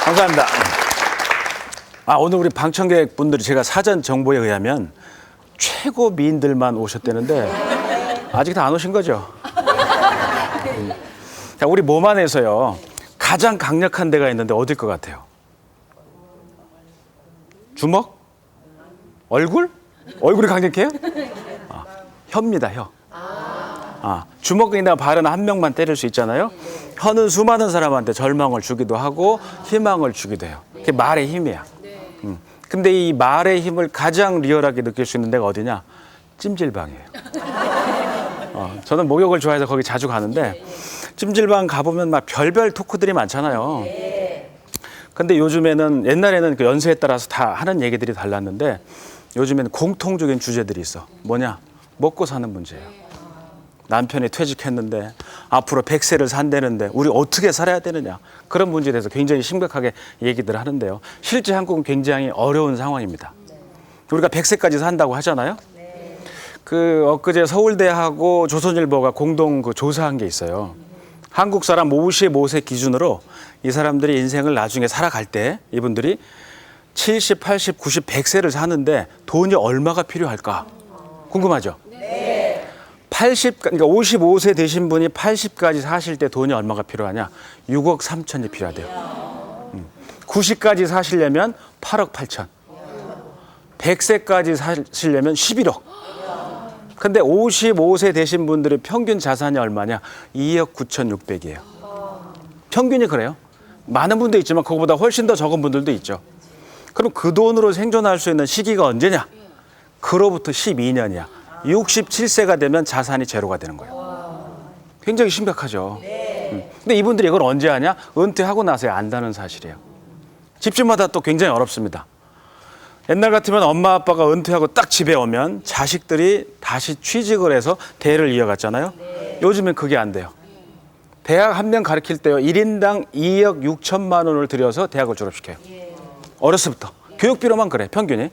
감사합니다. 오늘 우리 방청객 분들이 제가 사전 정보에 의하면 최고 미인들만 오셨다는데 아직 다 안 오신 거죠? 자, 우리 몸 안에서요 가장 강력한 데가 있는데 어딜 것 같아요? 주먹? 얼굴? 얼굴이 강력해요? 혀입니다, 혀. 주먹이나 발은 한 명만 때릴 수 있잖아요. 혀는 수많은 사람한테 절망을 주기도 하고 희망을 주기도 해요. 그게 말의 힘이야. 근데 이 말의 힘을 가장 리얼하게 느낄 수 있는 데가 어디냐? 찜질방이에요. 저는 목욕을 좋아해서 거기 자주 가는데 찜질방 가보면 막 별별 토크들이 많잖아요. 근데 요즘에는 옛날에는 그 연세에 따라서 다 하는 얘기들이 달랐는데 요즘에는 공통적인 주제들이 있어. 뭐냐? 먹고 사는 문제예요. 남편이 퇴직했는데 앞으로 100세를 산다는데 우리 어떻게 살아야 되느냐. 그런 문제에 대해서 굉장히 심각하게 얘기들 하는데요. 실제 한국은 굉장히 어려운 상황입니다. 우리가 100세까지 산다고 하잖아요. 그 엊그제 서울대하고 조선일보가 공동 그 조사한 게 있어요. 한국 사람 55세 기준으로 이 사람들이 인생을 나중에 살아갈 때 이분들이 70, 80, 90, 100세를 사는데 돈이 얼마가 필요할까? 궁금하죠? 80, 그러니까 55세 되신 분이 80까지 사실 때 돈이 얼마가 필요하냐? 6억 3천이 필요하대요. 90까지 사시려면 8억 8천. 100세까지 사시려면 11억. 근데 55세 되신 분들의 평균 자산이 얼마냐? 2억 9,600이에요. 평균이 그래요. 많은 분도 있지만 그거보다 훨씬 더 적은 분들도 있죠. 그럼 그 돈으로 생존할 수 있는 시기가 언제냐? 그로부터 12년이야. 67세가 되면 자산이 제로가 되는 거예요. 굉장히 심각하죠. 근데 이분들이 이걸 언제 하냐? 은퇴하고 나서야 안다는 사실이에요. 집집마다 또 굉장히 어렵습니다. 옛날 같으면 엄마 아빠가 은퇴하고 딱 집에 오면 자식들이 다시 취직을 해서 대를 이어갔잖아요. 요즘엔 그게 안 돼요. 대학 한 명 가르칠 때요 1인당 2억 6천만 원을 들여서 대학을 졸업시켜요. 어렸을 때부터. 교육비로만 그래 평균이.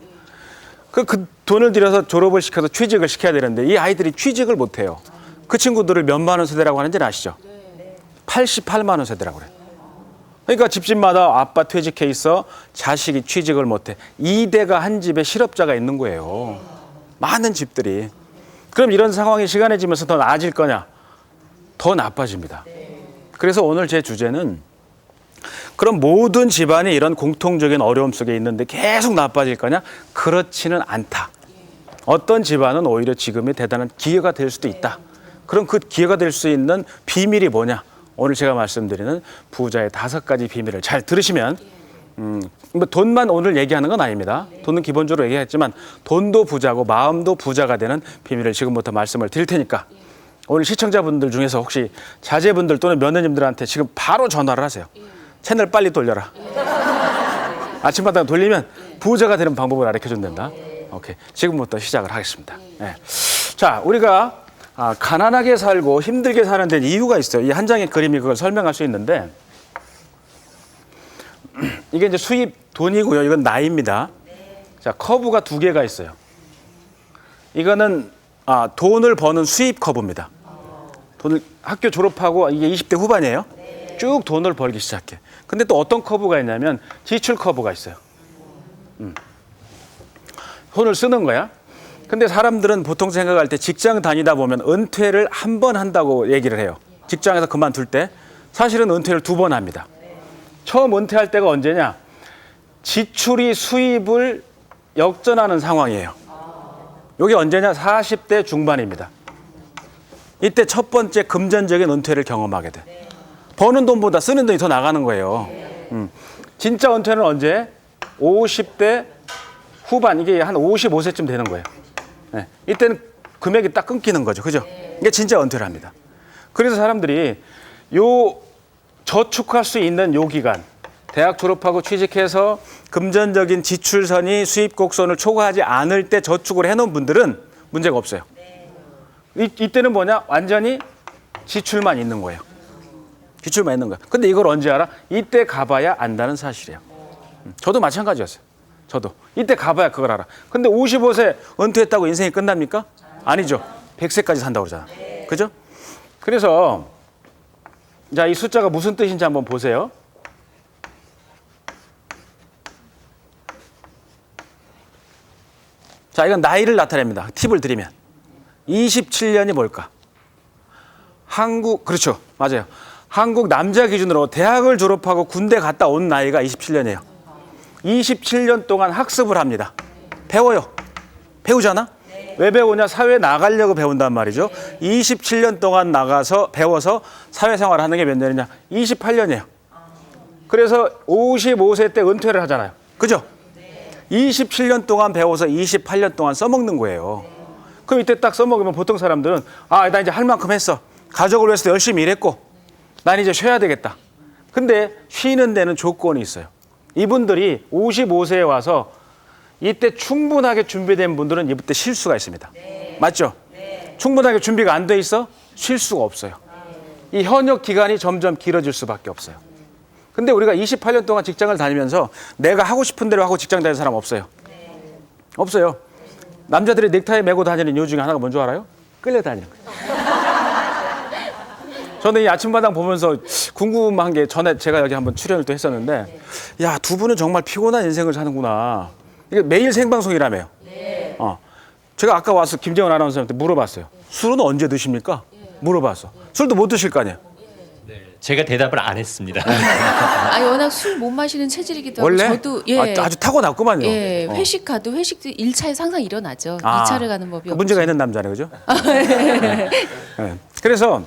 그 돈을 들여서 졸업을 시켜서 취직을 시켜야 되는데 이 아이들이 취직을 못해요. 그 친구들을 몇만 원 세대라고 하는지는 아시죠? 88만 원 세대라고 그래요. 그러니까 집집마다 아빠 퇴직해 있어 자식이 취직을 못해. 2대가 한 집에 실업자가 있는 거예요. 많은 집들이. 그럼 이런 상황이 시간이 지면서 더 나아질 거냐? 더 나빠집니다. 그래서 오늘 제 주제는 그럼 모든 집안이 이런 공통적인 어려움 속에 있는데 계속 나빠질 거냐? 그렇지는 않다. 어떤 집안은 오히려 지금이 대단한 기회가 될 수도 있다. 그럼 그 기회가 될 수 있는 비밀이 뭐냐? 오늘 제가 말씀드리는 부자의 5가지 비밀을 잘 들으시면 뭐 돈만 오늘 얘기하는 건 아닙니다. 돈은 기본적으로 얘기했지만 돈도 부자고 마음도 부자가 되는 비밀을 지금부터 말씀을 드릴 테니까 오늘 시청자분들 중에서 혹시 자제분들 또는 며느님들한테 지금 바로 전화를 하세요. 채널 빨리 돌려라. 아침마다 돌리면 부자가 되는 방법을 가르쳐준단다. 오케이. 지금부터 시작을 하겠습니다. 네. 자, 우리가 가난하게 살고 힘들게 사는 데는 이유가 있어요. 이 한 장의 그림이 그걸 설명할 수 있는데 이게 이제 수입 돈이고요. 이건 나이입니다. 자, 커브가 2개가 있어요. 이거는 돈을 버는 수입 커브입니다. 돈을 학교 졸업하고 이게 20대 후반이에요. 쭉 돈을 벌기 시작해. 근데 또 어떤 커브가 있냐면 지출 커브가 있어요. 돈을 쓰는 거야. 근데 사람들은 보통 생각할 때 직장 다니다 보면 은퇴를 한 번 한다고 얘기를 해요. 직장에서 그만둘 때 사실은 은퇴를 2번 합니다. 처음 은퇴할 때가 언제냐? 지출이 수입을 역전하는 상황이에요. 이게 언제냐? 40대 중반입니다. 이때 첫 번째 금전적인 은퇴를 경험하게 돼. 버는 돈보다 쓰는 돈이 더 나가는 거예요. 진짜 은퇴는 언제? 50대 후반, 이게 한 55세쯤 되는 거예요. 네. 이때는 금액이 딱 끊기는 거죠. 그죠? 이게 진짜 은퇴를 합니다. 그래서 사람들이 저축할 수 있는 요 기간, 대학 졸업하고 취직해서 금전적인 지출선이 수입 곡선을 초과하지 않을 때 저축을 해놓은 분들은 문제가 없어요. 이때는 뭐냐? 완전히 지출만 있는 거예요. 지출만 있는 거예요. 근데 이걸 언제 알아? 이때 가봐야 안다는 사실이에요. 저도 마찬가지였어요. 저도. 이때 가봐야 그걸 알아. 근데 55세 은퇴했다고 인생이 끝납니까? 아니죠. 100세까지 산다고 그러잖아. 그죠? 그래서 자, 이 숫자가 무슨 뜻인지 한번 보세요. 자, 이건 나이를 나타냅니다. 팁을 드리면. 27년이 뭘까? 한국, 그렇죠. 맞아요. 한국 남자 기준으로 대학을 졸업하고 군대 갔다 온 나이가 27년이에요. 27년 동안 학습을 합니다. 배워요. 배우잖아? 왜 배우냐? 사회에 나가려고 배운단 말이죠. 27년 동안 나가서 배워서 사회생활을 하는 게 몇 년이냐? 28년이에요. 그래서 55세 때 은퇴를 하잖아요. 그죠? 27년 동안 배워서 28년 동안 써먹는 거예요. 그럼 이때 딱 써먹으면 보통 사람들은 아, 나 이제 할 만큼 했어. 가족을 위해서 열심히 일했고 난 이제 쉬어야 되겠다. 근데 쉬는 데는 조건이 있어요. 이분들이 55세에 와서 이때 충분하게 준비된 분들은 이때 쉴 수가 있습니다. 맞죠? 충분하게 준비가 안 돼 있어? 쉴 수가 없어요. 이 현역 기간이 점점 길어질 수밖에 없어요. 근데 우리가 28년 동안 직장을 다니면서 내가 하고 싶은 대로 하고 직장 다니는 사람 없어요. 없어요. 남자들이 넥타이 메고 다니는 이유 중에 하나가 뭔지 알아요? 끌려다니는 거예요. 저는 이 아침마당 보면서 궁금한 게 전에 제가 여기 한번 출연을 또 했었는데 야, 두 분은 정말 피곤한 인생을 사는구나. 이게 매일 생방송이라며요. 제가 아까 와서 김재원 아나운서한테 물어봤어요. 술은 언제 드십니까? 물어봤어. 술도 못 드실 거 아니에요? 제가 대답을 안 했습니다. 아니 워낙 술 못 마시는 체질이기도 하고 원래? 저도 예. 아주 타고났구만요. 예, 회식 가도 회식도 1차에 항상 일어나죠. 2차를 가는 법이 없죠. 문제가 있는 남자네, 그죠? 네. 그래서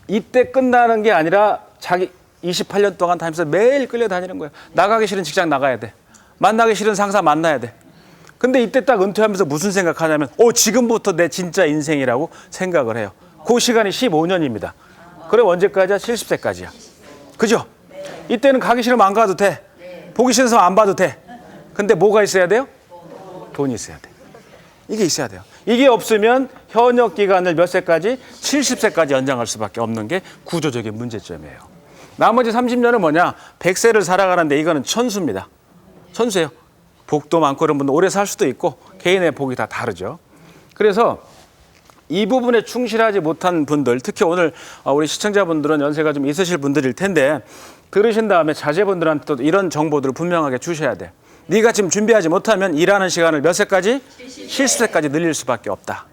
이때 끝나는 게 아니라 자기 28년 동안 다니면서 매일 끌려다니는 거예요. 나가기 싫은 직장 나가야 돼. 만나기 싫은 상사 만나야 돼. 근데 이때 딱 은퇴하면서 무슨 생각하냐면 지금부터 내 진짜 인생이라고 생각을 해요. 그 시간이 15년입니다. 그럼 언제까지야? 70세까지야. 그죠? 이때는 가기 싫으면 안 가도 돼. 보기 싫어서 안 봐도 돼. 근데 뭐가 있어야 돼요? 돈이 있어야 돼. 이게 있어야 돼요. 이게 없으면 현역 기간을 몇 세까지? 70세까지 연장할 수밖에 없는 게 구조적인 문제점이에요. 나머지 30년은 뭐냐? 100세를 살아가는데 이거는 천수입니다. 천수예요. 복도 많고 이런 분들 오래 살 수도 있고 개인의 복이 다 다르죠. 그래서 이 부분에 충실하지 못한 분들, 특히 오늘 우리 시청자분들은 연세가 좀 있으실 분들일 텐데 들으신 다음에 자제분들한테도 이런 정보들을 분명하게 주셔야 돼. 네가 지금 준비하지 못하면 일하는 시간을 몇 세까지? 70세까지 늘릴 수밖에 없다.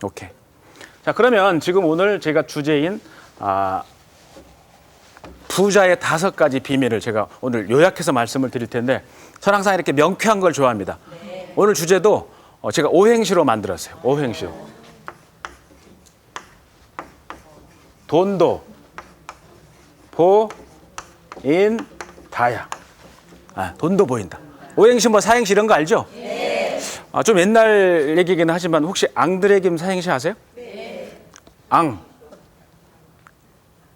오케이. 자, 그러면 지금 오늘 제가 주제인 부자의 5가지 비밀을 제가 오늘 요약해서 말씀을 드릴 텐데 저는 항상 이렇게 명쾌한 걸 좋아합니다. 오늘 주제도 제가 오행시로 만들었어요. 오행시로. 돈도 보인다야. 돈도 보인다. 오행시 뭐 사행시 이런 거 알죠? 네. 좀 옛날 얘기긴 하지만 혹시 앙드레김 사행시 아세요? 네. 앙.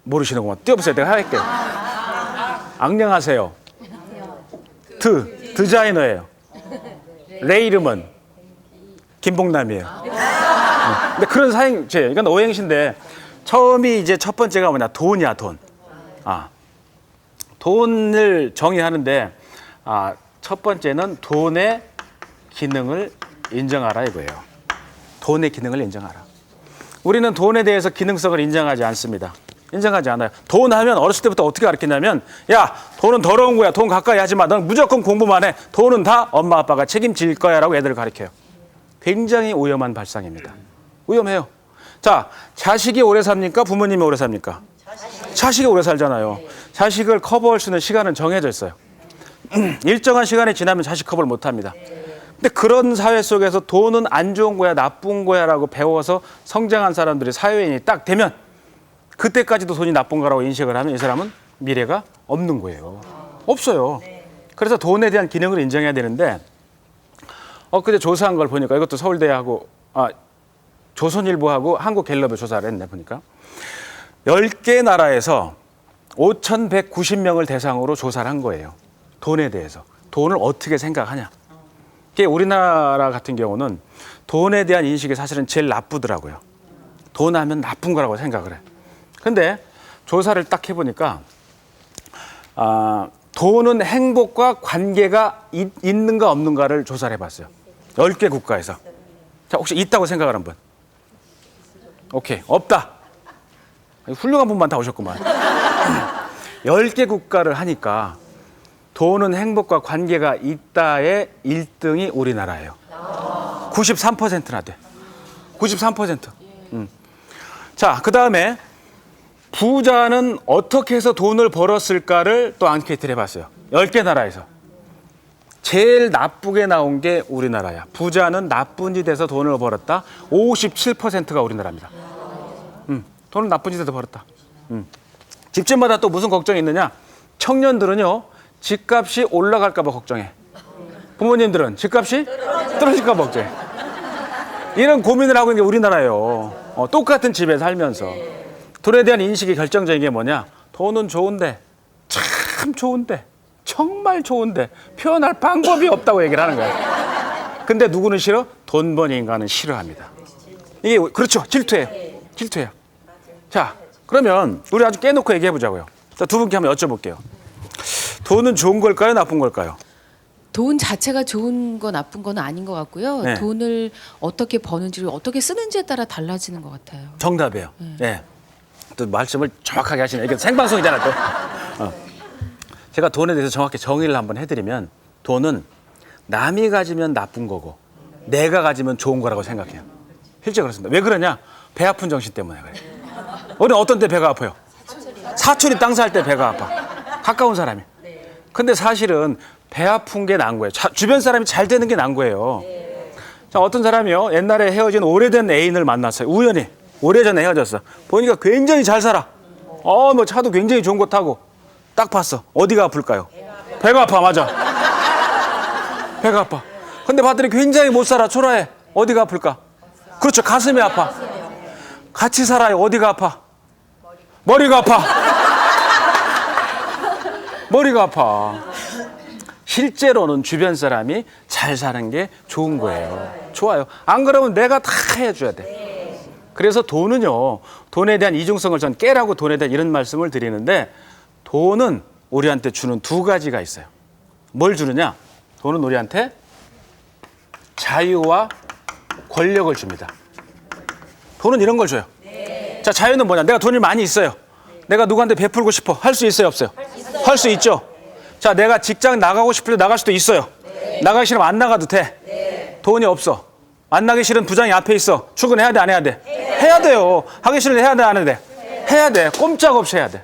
모르시는구만. 띄워보세요. 내가 할게요. 앙령하세요. 디자이너예요. 레이름은 김봉남이에요. 근데 그런 사행시, 이건 오행시인데 처음이 이제 첫 번째가 뭐냐? 돈이야, 돈. 돈을 정의하는데 첫 번째는 돈의 기능을 인정하라 이거예요. 돈의 기능을 인정하라. 우리는 돈에 대해서 기능성을 인정하지 않습니다. 인정하지 않아요. 돈 하면 어렸을 때부터 어떻게 가르치냐면 야, 돈은 더러운 거야. 돈 가까이 하지 마. 넌 무조건 공부만 해. 돈은 다 엄마 아빠가 책임질 거야 라고 애들을 가르쳐요. 굉장히 위험한 발상입니다. 위험해요. 자, 자식이 오래 삽니까? 부모님이 오래 삽니까? 자식이 오래 살잖아요. 자식을 커버할 수 있는 시간은 정해져 있어요. 일정한 시간이 지나면 자식 커버를 못 합니다. 근데 그런 사회 속에서 돈은 안 좋은 거야, 나쁜 거야 라고 배워서 성장한 사람들이 사회인이 딱 되면 그때까지도 돈이 나쁜 거라고 인식을 하면 이 사람은 미래가 없는 거예요. 없어요. 그래서 돈에 대한 기능을 인정해야 되는데 그때 조사한 걸 보니까 이것도 서울대하고 조선일보하고 한국갤럽에 조사를 했네 보니까 10개 나라에서 5,190명을 대상으로 조사를 한 거예요. 돈에 대해서. 돈을 어떻게 생각하냐. 그게 우리나라 같은 경우는 돈에 대한 인식이 사실은 제일 나쁘더라고요. 돈 하면 나쁜 거라고 생각을 해. 근데 조사를 딱 해보니까 돈은 행복과 관계가 있는가 없는가를 조사를 해봤어요. 10개 국가에서. 자, 혹시 있다고 생각하는 분? 오케이. 없다. 훌륭한 분만 다 오셨구만. 10개 국가를 하니까 돈은 행복과 관계가 있다의 1등이 우리나라예요. 93%나 돼. 93%. 자, 그 다음에 부자는 어떻게 해서 돈을 벌었을까를 또 앙케이트를 해봤어요. 10개 나라에서. 제일 나쁘게 나온 게 우리나라야. 부자는 나쁜 짓에서 돈을 벌었다. 57%가 우리나라입니다. 돈을 나쁜 짓에서 벌었다. 집집마다 또 무슨 걱정이 있느냐? 청년들은요, 집값이 올라갈까 봐 걱정해. 부모님들은 집값이 떨어질까 봐 걱정해. 이런 고민을 하고 있는 게 우리나라예요. 똑같은 집에 살면서. 돈에 대한 인식이 결정적인 게 뭐냐? 돈은 좋은데, 참 좋은데, 정말 좋은데 표현할 방법이 없다고 얘기를 하는 거예요. 근데 누구는 싫어? 돈 버는 인간은 싫어합니다. 이게 그렇죠. 질투예요. 질투예요. 자, 그러면 우리 아주 깨놓고 얘기해 보자고요. 자, 두 분께 한번 여쭤볼게요. 돈은 좋은 걸까요? 나쁜 걸까요? 돈 자체가 좋은 거 나쁜 건 아닌 것 같고요. 네. 돈을 어떻게 버는지를 어떻게 쓰는지에 따라 달라지는 것 같아요. 정답이에요. 네. 또 말씀을 정확하게 하시네. 이게 생방송이잖아요, 또. 제가 돈에 대해서 정확히 정의를 한번 해드리면 돈은 남이 가지면 나쁜 거고 내가 가지면 좋은 거라고 생각해요. 실제 그렇습니다. 왜 그러냐? 배 아픈 정신 때문에 그래요. 우리는 어떤 때 배가 아파요? 사촌이 땅 살 때 배가 아파. 가까운 사람이. 근데 사실은 배 아픈 게 나은 거예요. 주변 사람이 잘 되는 게 나은 거예요. 자, 어떤 사람이요. 옛날에 헤어진 오래된 애인을 만났어요. 우연히. 오래전에 헤어졌어. 보니까 굉장히 잘 살아. 뭐 차도 굉장히 좋은 거 타고. 딱 봤어. 어디가 아플까요? 배가 아파. 맞아. 배가 아파. 근데 봤더니 굉장히 못 살아. 초라해. 어디가 아플까? 그렇죠. 가슴이 아파. 같이 살아요. 어디가 아파? 머리가 아파. 머리가 아파. 실제로는 주변 사람이 잘 사는 게 좋은 거예요. 좋아요. 안 그러면 내가 다 해줘야 돼. 그래서 돈은요, 돈에 대한 이중성을 전 깨라고 돈에 대한 이런 말씀을 드리는데, 돈은 우리한테 주는 두 가지가 있어요. 뭘 주느냐? 돈은 우리한테 자유와 권력을 줍니다. 돈은 이런 걸 줘요. 자, 자유는 뭐냐? 내가 돈이 많이 있어요. 내가 누구한테 베풀고 싶어. 할 수 있어요, 없어요? 할 수 있죠. 자, 내가 직장 나가고 싶을 때 나갈 수도 있어요. 나가기 싫으면 안 나가도 돼. 돈이 없어. 안 나기 싫은 부장이 앞에 있어. 출근해야 돼, 안 해야 돼? 해야 돼요. 하기 싫은데 해야 돼, 안 해야 돼? 해야 돼. 꼼짝없이 해야 돼.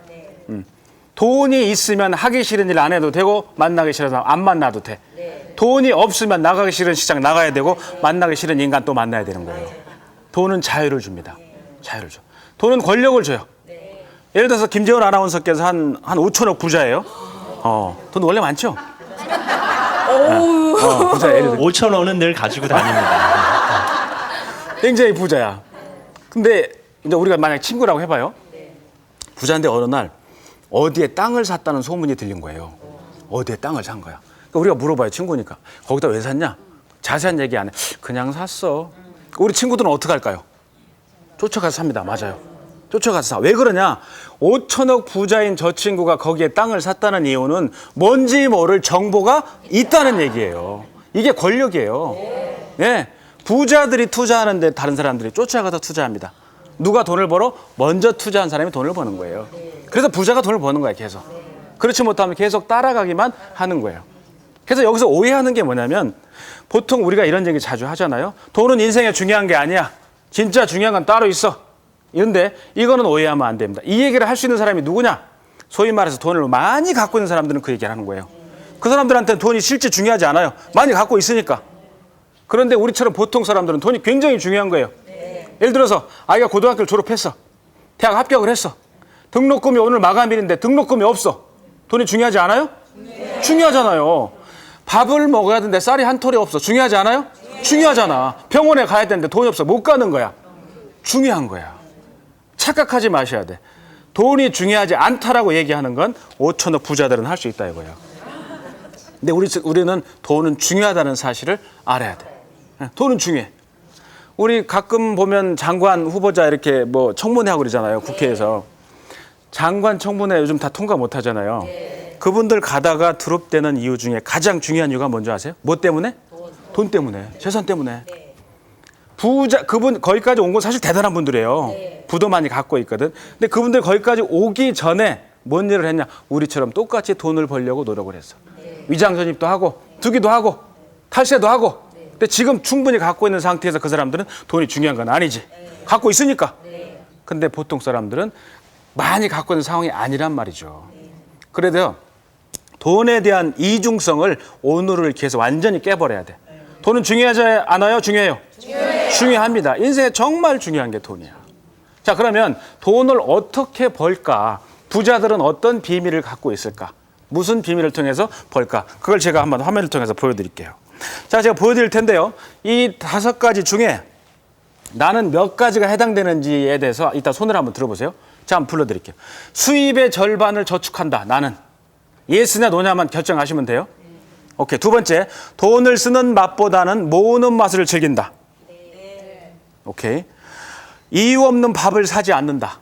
돈이 있으면 하기 싫은 일 안 해도 되고 만나기 싫어서 안 만나도 돼. 돈이 없으면 나가기 싫은 시장 나가야 되고 만나기 싫은 인간 또 만나야 되는 거예요. 돈은 자유를 줍니다. 자유를 줘. 돈은 권력을 줘요. 예를 들어서 김재원 아나운서께서 한 5천억 부자예요. 돈 원래 많죠? 부자 예를 들어 5,000원은 늘 가지고 다닙니다. 굉장히 부자야. 근데 이제 우리가 만약 친구라고 해봐요. 부자인데 어느 날 어디에 땅을 샀다는 소문이 들린 거예요. 어디에 땅을 산 거야. 그러니까 우리가 물어봐요. 친구니까. 거기다 왜 샀냐? 자세한 얘기 안 해. 그냥 샀어. 우리 친구들은 어떻게 할까요? 쫓아가서 삽니다. 맞아요. 쫓아가서 사. 왜 그러냐? 5천억 부자인 저 친구가 거기에 땅을 샀다는 이유는 뭔지 모를 정보가 있다는 얘기예요. 이게 권력이에요. 네. 부자들이 투자하는데 다른 사람들이 쫓아가서 투자합니다. 누가 돈을 벌어? 먼저 투자한 사람이 돈을 버는 거예요. 그래서 부자가 돈을 버는 거예요, 계속. 그렇지 못하면 계속 따라가기만 하는 거예요. 그래서 여기서 오해하는 게 뭐냐면 보통 우리가 이런 얘기 자주 하잖아요. 돈은 인생에 중요한 게 아니야. 진짜 중요한 건 따로 있어. 이런데 이거는 오해하면 안 됩니다. 이 얘기를 할 수 있는 사람이 누구냐? 소위 말해서 돈을 많이 갖고 있는 사람들은 그 얘기를 하는 거예요. 그 사람들한테는 돈이 실제 중요하지 않아요. 많이 갖고 있으니까. 그런데 우리처럼 보통 사람들은 돈이 굉장히 중요한 거예요. 예를 들어서 아이가 고등학교를 졸업했어. 대학 합격을 했어. 등록금이 오늘 마감일인데 등록금이 없어. 돈이 중요하지 않아요? 중요하잖아요. 밥을 먹어야 되는데 쌀이 한 톨이 없어. 중요하지 않아요? 중요하잖아. 병원에 가야 되는데 돈이 없어. 못 가는 거야. 중요한 거야. 착각하지 마셔야 돼. 돈이 중요하지 않다라고 얘기하는 건 5천억 부자들은 할 수 있다 이거예요. 근데 우리는 돈은 중요하다는 사실을 알아야 돼. 돈은 중요해. 우리 가끔 보면 장관 후보자 이렇게 뭐 청문회하고 그러잖아요. 국회에서. 장관 청문회 요즘 다 통과 못 하잖아요. 그분들 가다가 드롭되는 이유 중에 가장 중요한 이유가 뭔지 아세요? 뭐 때문에? 돈 때문에. 재산 때문에. 부자, 그분 거기까지 온 건 사실 대단한 분들이에요. 부도 많이 갖고 있거든. 근데 그분들 거기까지 오기 전에 뭔 일을 했냐? 우리처럼 똑같이 돈을 벌려고 노력을 했어. 위장 전입도 하고, 투기도 하고, 탈세도 하고, 근데 지금 충분히 갖고 있는 상태에서 그 사람들은 돈이 중요한 건 아니지. 갖고 있으니까. 근데 보통 사람들은 많이 갖고 있는 상황이 아니란 말이죠. 그래도요, 돈에 대한 이중성을 오늘을 이렇게 해서 완전히 깨버려야 돼. 돈은 중요하지 않아요? 중요해요? 중요합니다. 인생에 정말 중요한 게 돈이야. 자, 그러면 돈을 어떻게 벌까? 부자들은 어떤 비밀을 갖고 있을까? 무슨 비밀을 통해서 벌까? 그걸 제가 한번 화면을 통해서 보여드릴게요. 자, 제가 보여드릴 텐데요. 이 5가지 중에 나는 몇 가지가 해당되는지에 대해서 이따 손을 한번 들어보세요. 자, 한번 불러드릴게요. 수입의 절반을 저축한다. 나는. 예스냐 노냐만 결정하시면 돼요. 오케이. 두 번째, 돈을 쓰는 맛보다는 모으는 맛을 즐긴다. 오케이. 이유 없는 밥을 사지 않는다.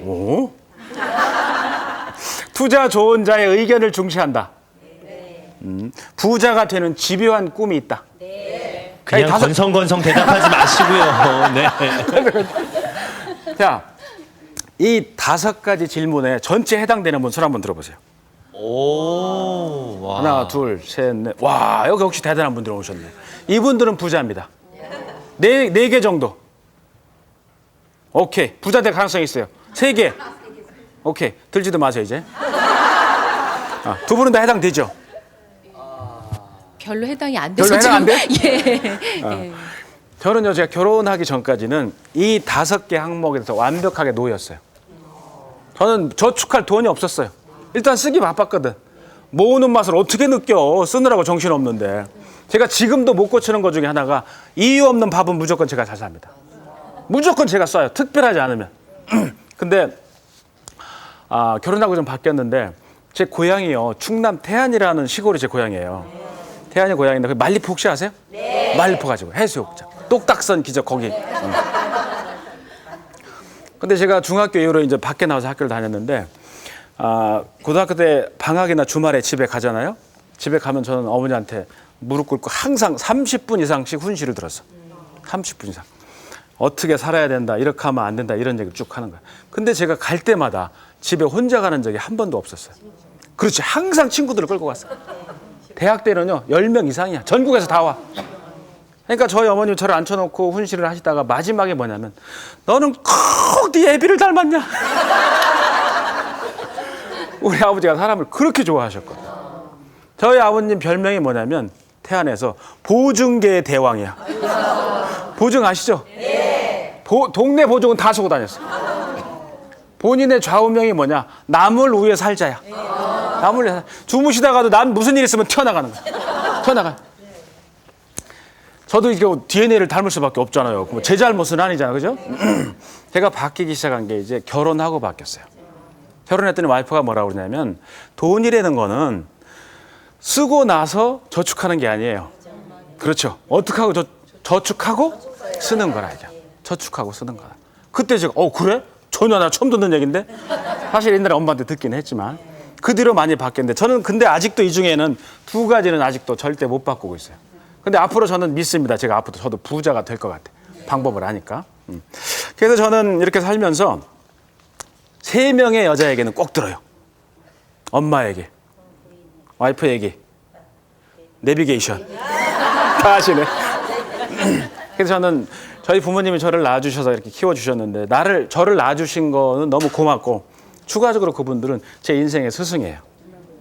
오? 투자 좋은 자의 의견을 중시한다. 부자가 되는 집요한 꿈이 있다. 그냥 건성건성 대답하지 마시고요. 네. 자, 이 5가지 질문에 전체 해당되는 분 손 한번 들어보세요. 오, 와. 하나, 둘, 셋, 넷. 와, 여기 역시 대단한 분들 오셨네. 이분들은 부자입니다. 네 개 정도. 오케이. 부자 될 가능성이 있어요. 3개. 오케이. 들지도 마세요, 이제. 두 분은 다 해당되죠? 별로 해당이 안 돼서 별로 해당 안 돼? 예. 저는요, 제가 결혼하기 전까지는 이 5개 항목에 대해서 완벽하게 노였어요. 저는 저축할 돈이 없었어요. 일단 쓰기 바빴거든. 모으는 맛을 어떻게 느껴? 쓰느라고 정신없는데. 제가 지금도 못 고치는 것 중에 하나가 이유 없는 밥은 무조건 제가 잘 삽니다. 무조건 제가 써요. 특별하지 않으면. 근데 결혼하고 좀 바뀌었는데 제 고향이요. 충남 태안이라는 시골이 제 고향이에요. 태안이 고향인데 그 말리포 혹시 아세요? 네. 말리포 가지고 해수욕장. 똑딱선 기적 거기. 근데 제가 중학교 이후로 이제 밖에 나와서 학교를 다녔는데 고등학교 때 방학이나 주말에 집에 가잖아요. 집에 가면 저는 어머니한테 무릎 꿇고 항상 30분 이상씩 훈시를 들었어. 30분 이상. 어떻게 살아야 된다, 이렇게 하면 안 된다, 이런 얘기를 쭉 하는 거야. 근데 제가 갈 때마다 집에 혼자 가는 적이 한 번도 없었어요. 그렇지. 항상 친구들을 끌고 갔어. 대학 때는요, 10명 이상이야. 전국에서 다 와. 그러니까 저희 어머님이 저를 앉혀놓고 훈시를 하시다가 마지막에 뭐냐면, 너는 꼭 네 애비를 닮았냐? 우리 아버지가 사람을 그렇게 좋아하셨거든요. 저희 아버님 별명이 뭐냐면 태안에서 보증계의 대왕이야. 보증 아시죠? 네. 동네 보증은 다 쓰고 다녔어. 본인의 좌우명이 뭐냐? 나물 위에 살자야. 나물 위에 주무시다가도 난 무슨 일 있으면 튀어나가는 거야. 튀어나가. 저도 이게 DNA를 닮을 수밖에 없잖아요. 제 잘못은 아니잖아요, 그죠? 제가 바뀌기 시작한 게 이제 결혼하고 바뀌었어요. 결혼했더니 와이프가 뭐라고 그러냐면 돈이라는 거는 쓰고 나서 저축하는 게 아니에요. 그렇죠. 어떻게 하고 저축하고 쓰는 거라 이제. 저축하고 쓰는 거라. 그때 제가 그래? 전혀 나 처음 듣는 얘기인데. 사실 옛날에 엄마한테 듣긴 했지만 그 뒤로 많이 바뀌었는데 저는 근데 아직도 이 중에는 2가지는 아직도 절대 못 바꾸고 있어요. 근데 앞으로 저는 믿습니다. 제가 앞으로 저도 부자가 될 것 같아. 방법을 아니까. 그래서 저는 이렇게 살면서 3명의 여자에게는 꼭 들어요. 엄마에게, 와이프에게, 내비게이션. 다 하시네. 그래서 저는 저희 부모님이 저를 낳아주셔서 이렇게 키워주셨는데 저를 낳아주신 거는 너무 고맙고 추가적으로 그분들은 제 인생의 스승이에요.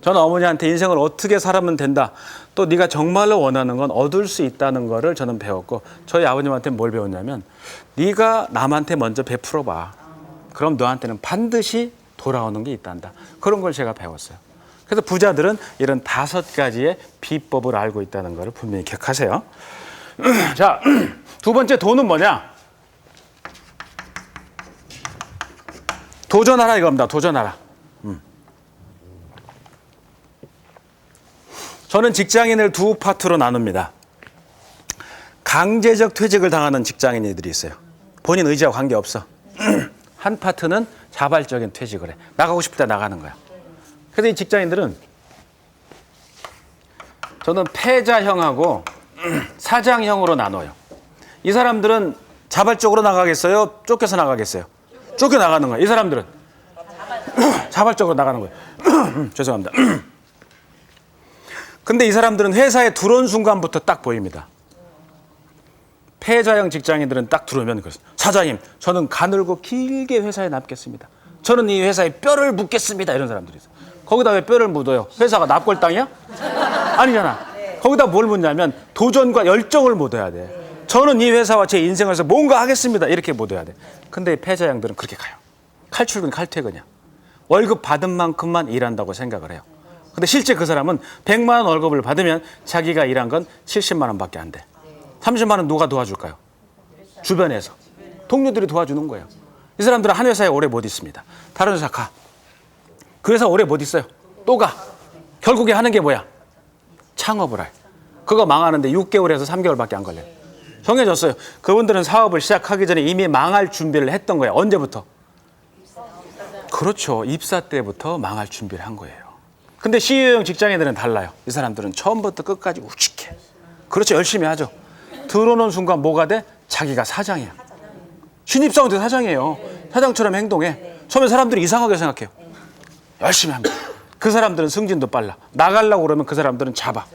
저는 어머니한테 인생을 어떻게 살아면 된다. 또 네가 정말로 원하는 건 얻을 수 있다는 거를 저는 배웠고 저희 아버님한테 뭘 배웠냐면 네가 남한테 먼저 베풀어 봐. 그럼 너한테는 반드시 돌아오는 게 있단다. 그런 걸 제가 배웠어요. 그래서 부자들은 이런 5가지의 비법을 알고 있다는 걸 분명히 기억하세요. 자, 2번째 돈은 뭐냐? 도전하라 이겁니다. 도전하라. 저는 직장인을 2 파트로 나눕니다. 강제적 퇴직을 당하는 직장인들이 있어요. 본인 의지와 관계없어. 한 파트는 자발적인 퇴직을 해. 나가고 싶을 때 나가는 거야. 그래서 이 직장인들은 저는 패자형하고 사장형으로 나눠요. 이 사람들은 자발적으로 나가겠어요? 쫓겨서 나가겠어요? 쫓겨 나가는 거예요. 이 사람들은 자발적으로 나가는 거예요. 죄송합니다. 근데 이 사람들은 회사에 들어온 순간부터 딱 보입니다. 패자형 직장인들은 딱 들어오면 그렇습니다. 사장님, 저는 가늘고 길게 회사에 남겠습니다. 저는 이 회사에 뼈를 묻겠습니다. 이런 사람들이 있어요. 거기다 왜 뼈를 묻어요? 회사가 납골 땅이야? 아니잖아. 거기다 뭘 묻냐면 도전과 열정을 묻어야 돼. 저는 이 회사와 제 인생에서 뭔가 하겠습니다. 이렇게 묻어야 돼. 근데 패자형들은 그렇게 가요. 칼출근, 칼퇴근이야. 월급 받은 만큼만 일한다고 생각을 해요. 근데 실제 그 사람은 100만 원 월급을 받으면 자기가 일한 건 70만 원밖에 안 돼. 30만 원 누가 도와줄까요? 주변에서. 동료들이 도와주는 거예요. 이 사람들은 한 회사에 오래 못 있습니다. 다른 회사 가. 그 회사 오래 못 있어요. 또 가. 결국에 하는 게 뭐야? 창업을 해. 그거 망하는데 6개월에서 3개월밖에 안 걸려요. 정해졌어요. 그분들은 사업을 시작하기 전에 이미 망할 준비를 했던 거예요. 언제부터? 그렇죠. 입사 때부터 망할 준비를 한 거예요. 근데 CEO형 직장인들은 달라요. 이 사람들은 처음부터 끝까지 우직해. 그렇죠. 열심히 하죠. 들어오는 순간 뭐가 돼? 자기가 사장이야. 신입사원도 사장이에요. 사장처럼 행동해. 처음에 사람들이 이상하게 생각해요. 열심히 합니다. 그 사람들은 승진도 빨라. 나가려고 그러면 그 사람들은 잡아.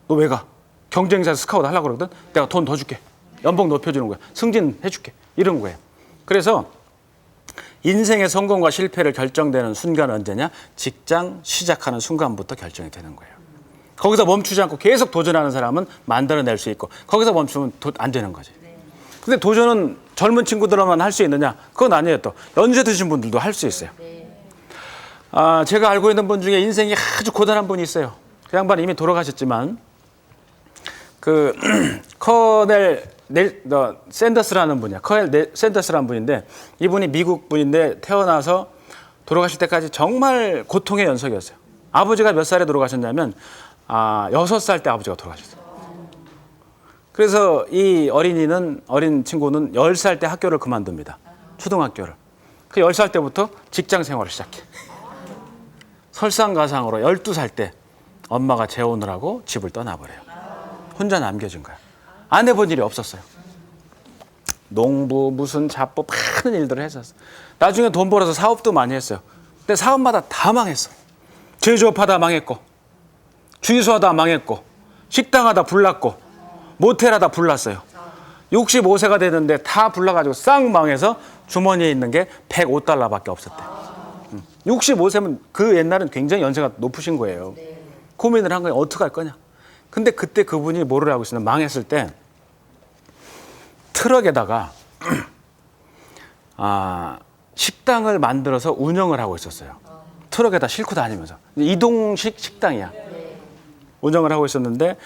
너 왜 가? 경쟁사에서 스카우트 하려고 그러거든? 내가 돈 더 줄게. 연봉 높여주는 거야. 승진해줄게. 이런 거예요. 그래서 인생의 성공과 실패를 결정되는 순간은 언제냐? 직장 시작하는 순간부터 결정이 되는 거예요. 거기서 멈추지 않고 계속 도전하는 사람은 만들어낼 수 있고 거기서 멈추면 안 되는 거지. 근데 도전은 젊은 친구들만 할 수 있느냐? 그건 아니에요. 또 연세 드신 분들도 할 수 있어요. 제가 알고 있는 분 중에 인생이 아주 고단한 분이 있어요. 그 양반 이미 돌아가셨지만 그 커넬 샌더스라는 분이야. 커넬 샌더스라는 분인데 이분이 미국 분인데 태어나서 돌아가실 때까지 정말 고통의 연속이었어요. 아버지가 몇 살에 돌아가셨냐면 6살 때 아버지가 돌아가셨어요. 그래서 이 어린 친구는 10살 때 학교를 그만둡니다. 초등학교를. 그 10살 때부터 직장 생활을 시작해. 설상가상으로 12살 때 엄마가 재혼을 하고 집을 떠나버려요. 혼자 남겨진 거야. 안 해본 일이 없었어요. 농부, 무슨 잡부 많은 일들을 했었어. 나중에 돈 벌어서 사업도 많이 했어요. 근데 사업마다 다 망했어. 제조업하다 망했고 주유소하다 망했고 식당하다 불났고 모텔하다 불났어요. 65세가 됐는데 다 불나가지고 싹 망해서 주머니에 있는 게 105달러밖에 없었대. 65세면 그 옛날은 굉장히 연세가 높으신 거예요. 고민을 한 거예요. 어떻게 할 거냐. 근데 그때 그분이 뭐를 하고 있었냐. 망했을 때 트럭에다가 식당을 만들어서 운영을 하고 있었어요. 트럭에다 싣고 다니면서. 이동식 식당이야. 운영을 하고 있었는데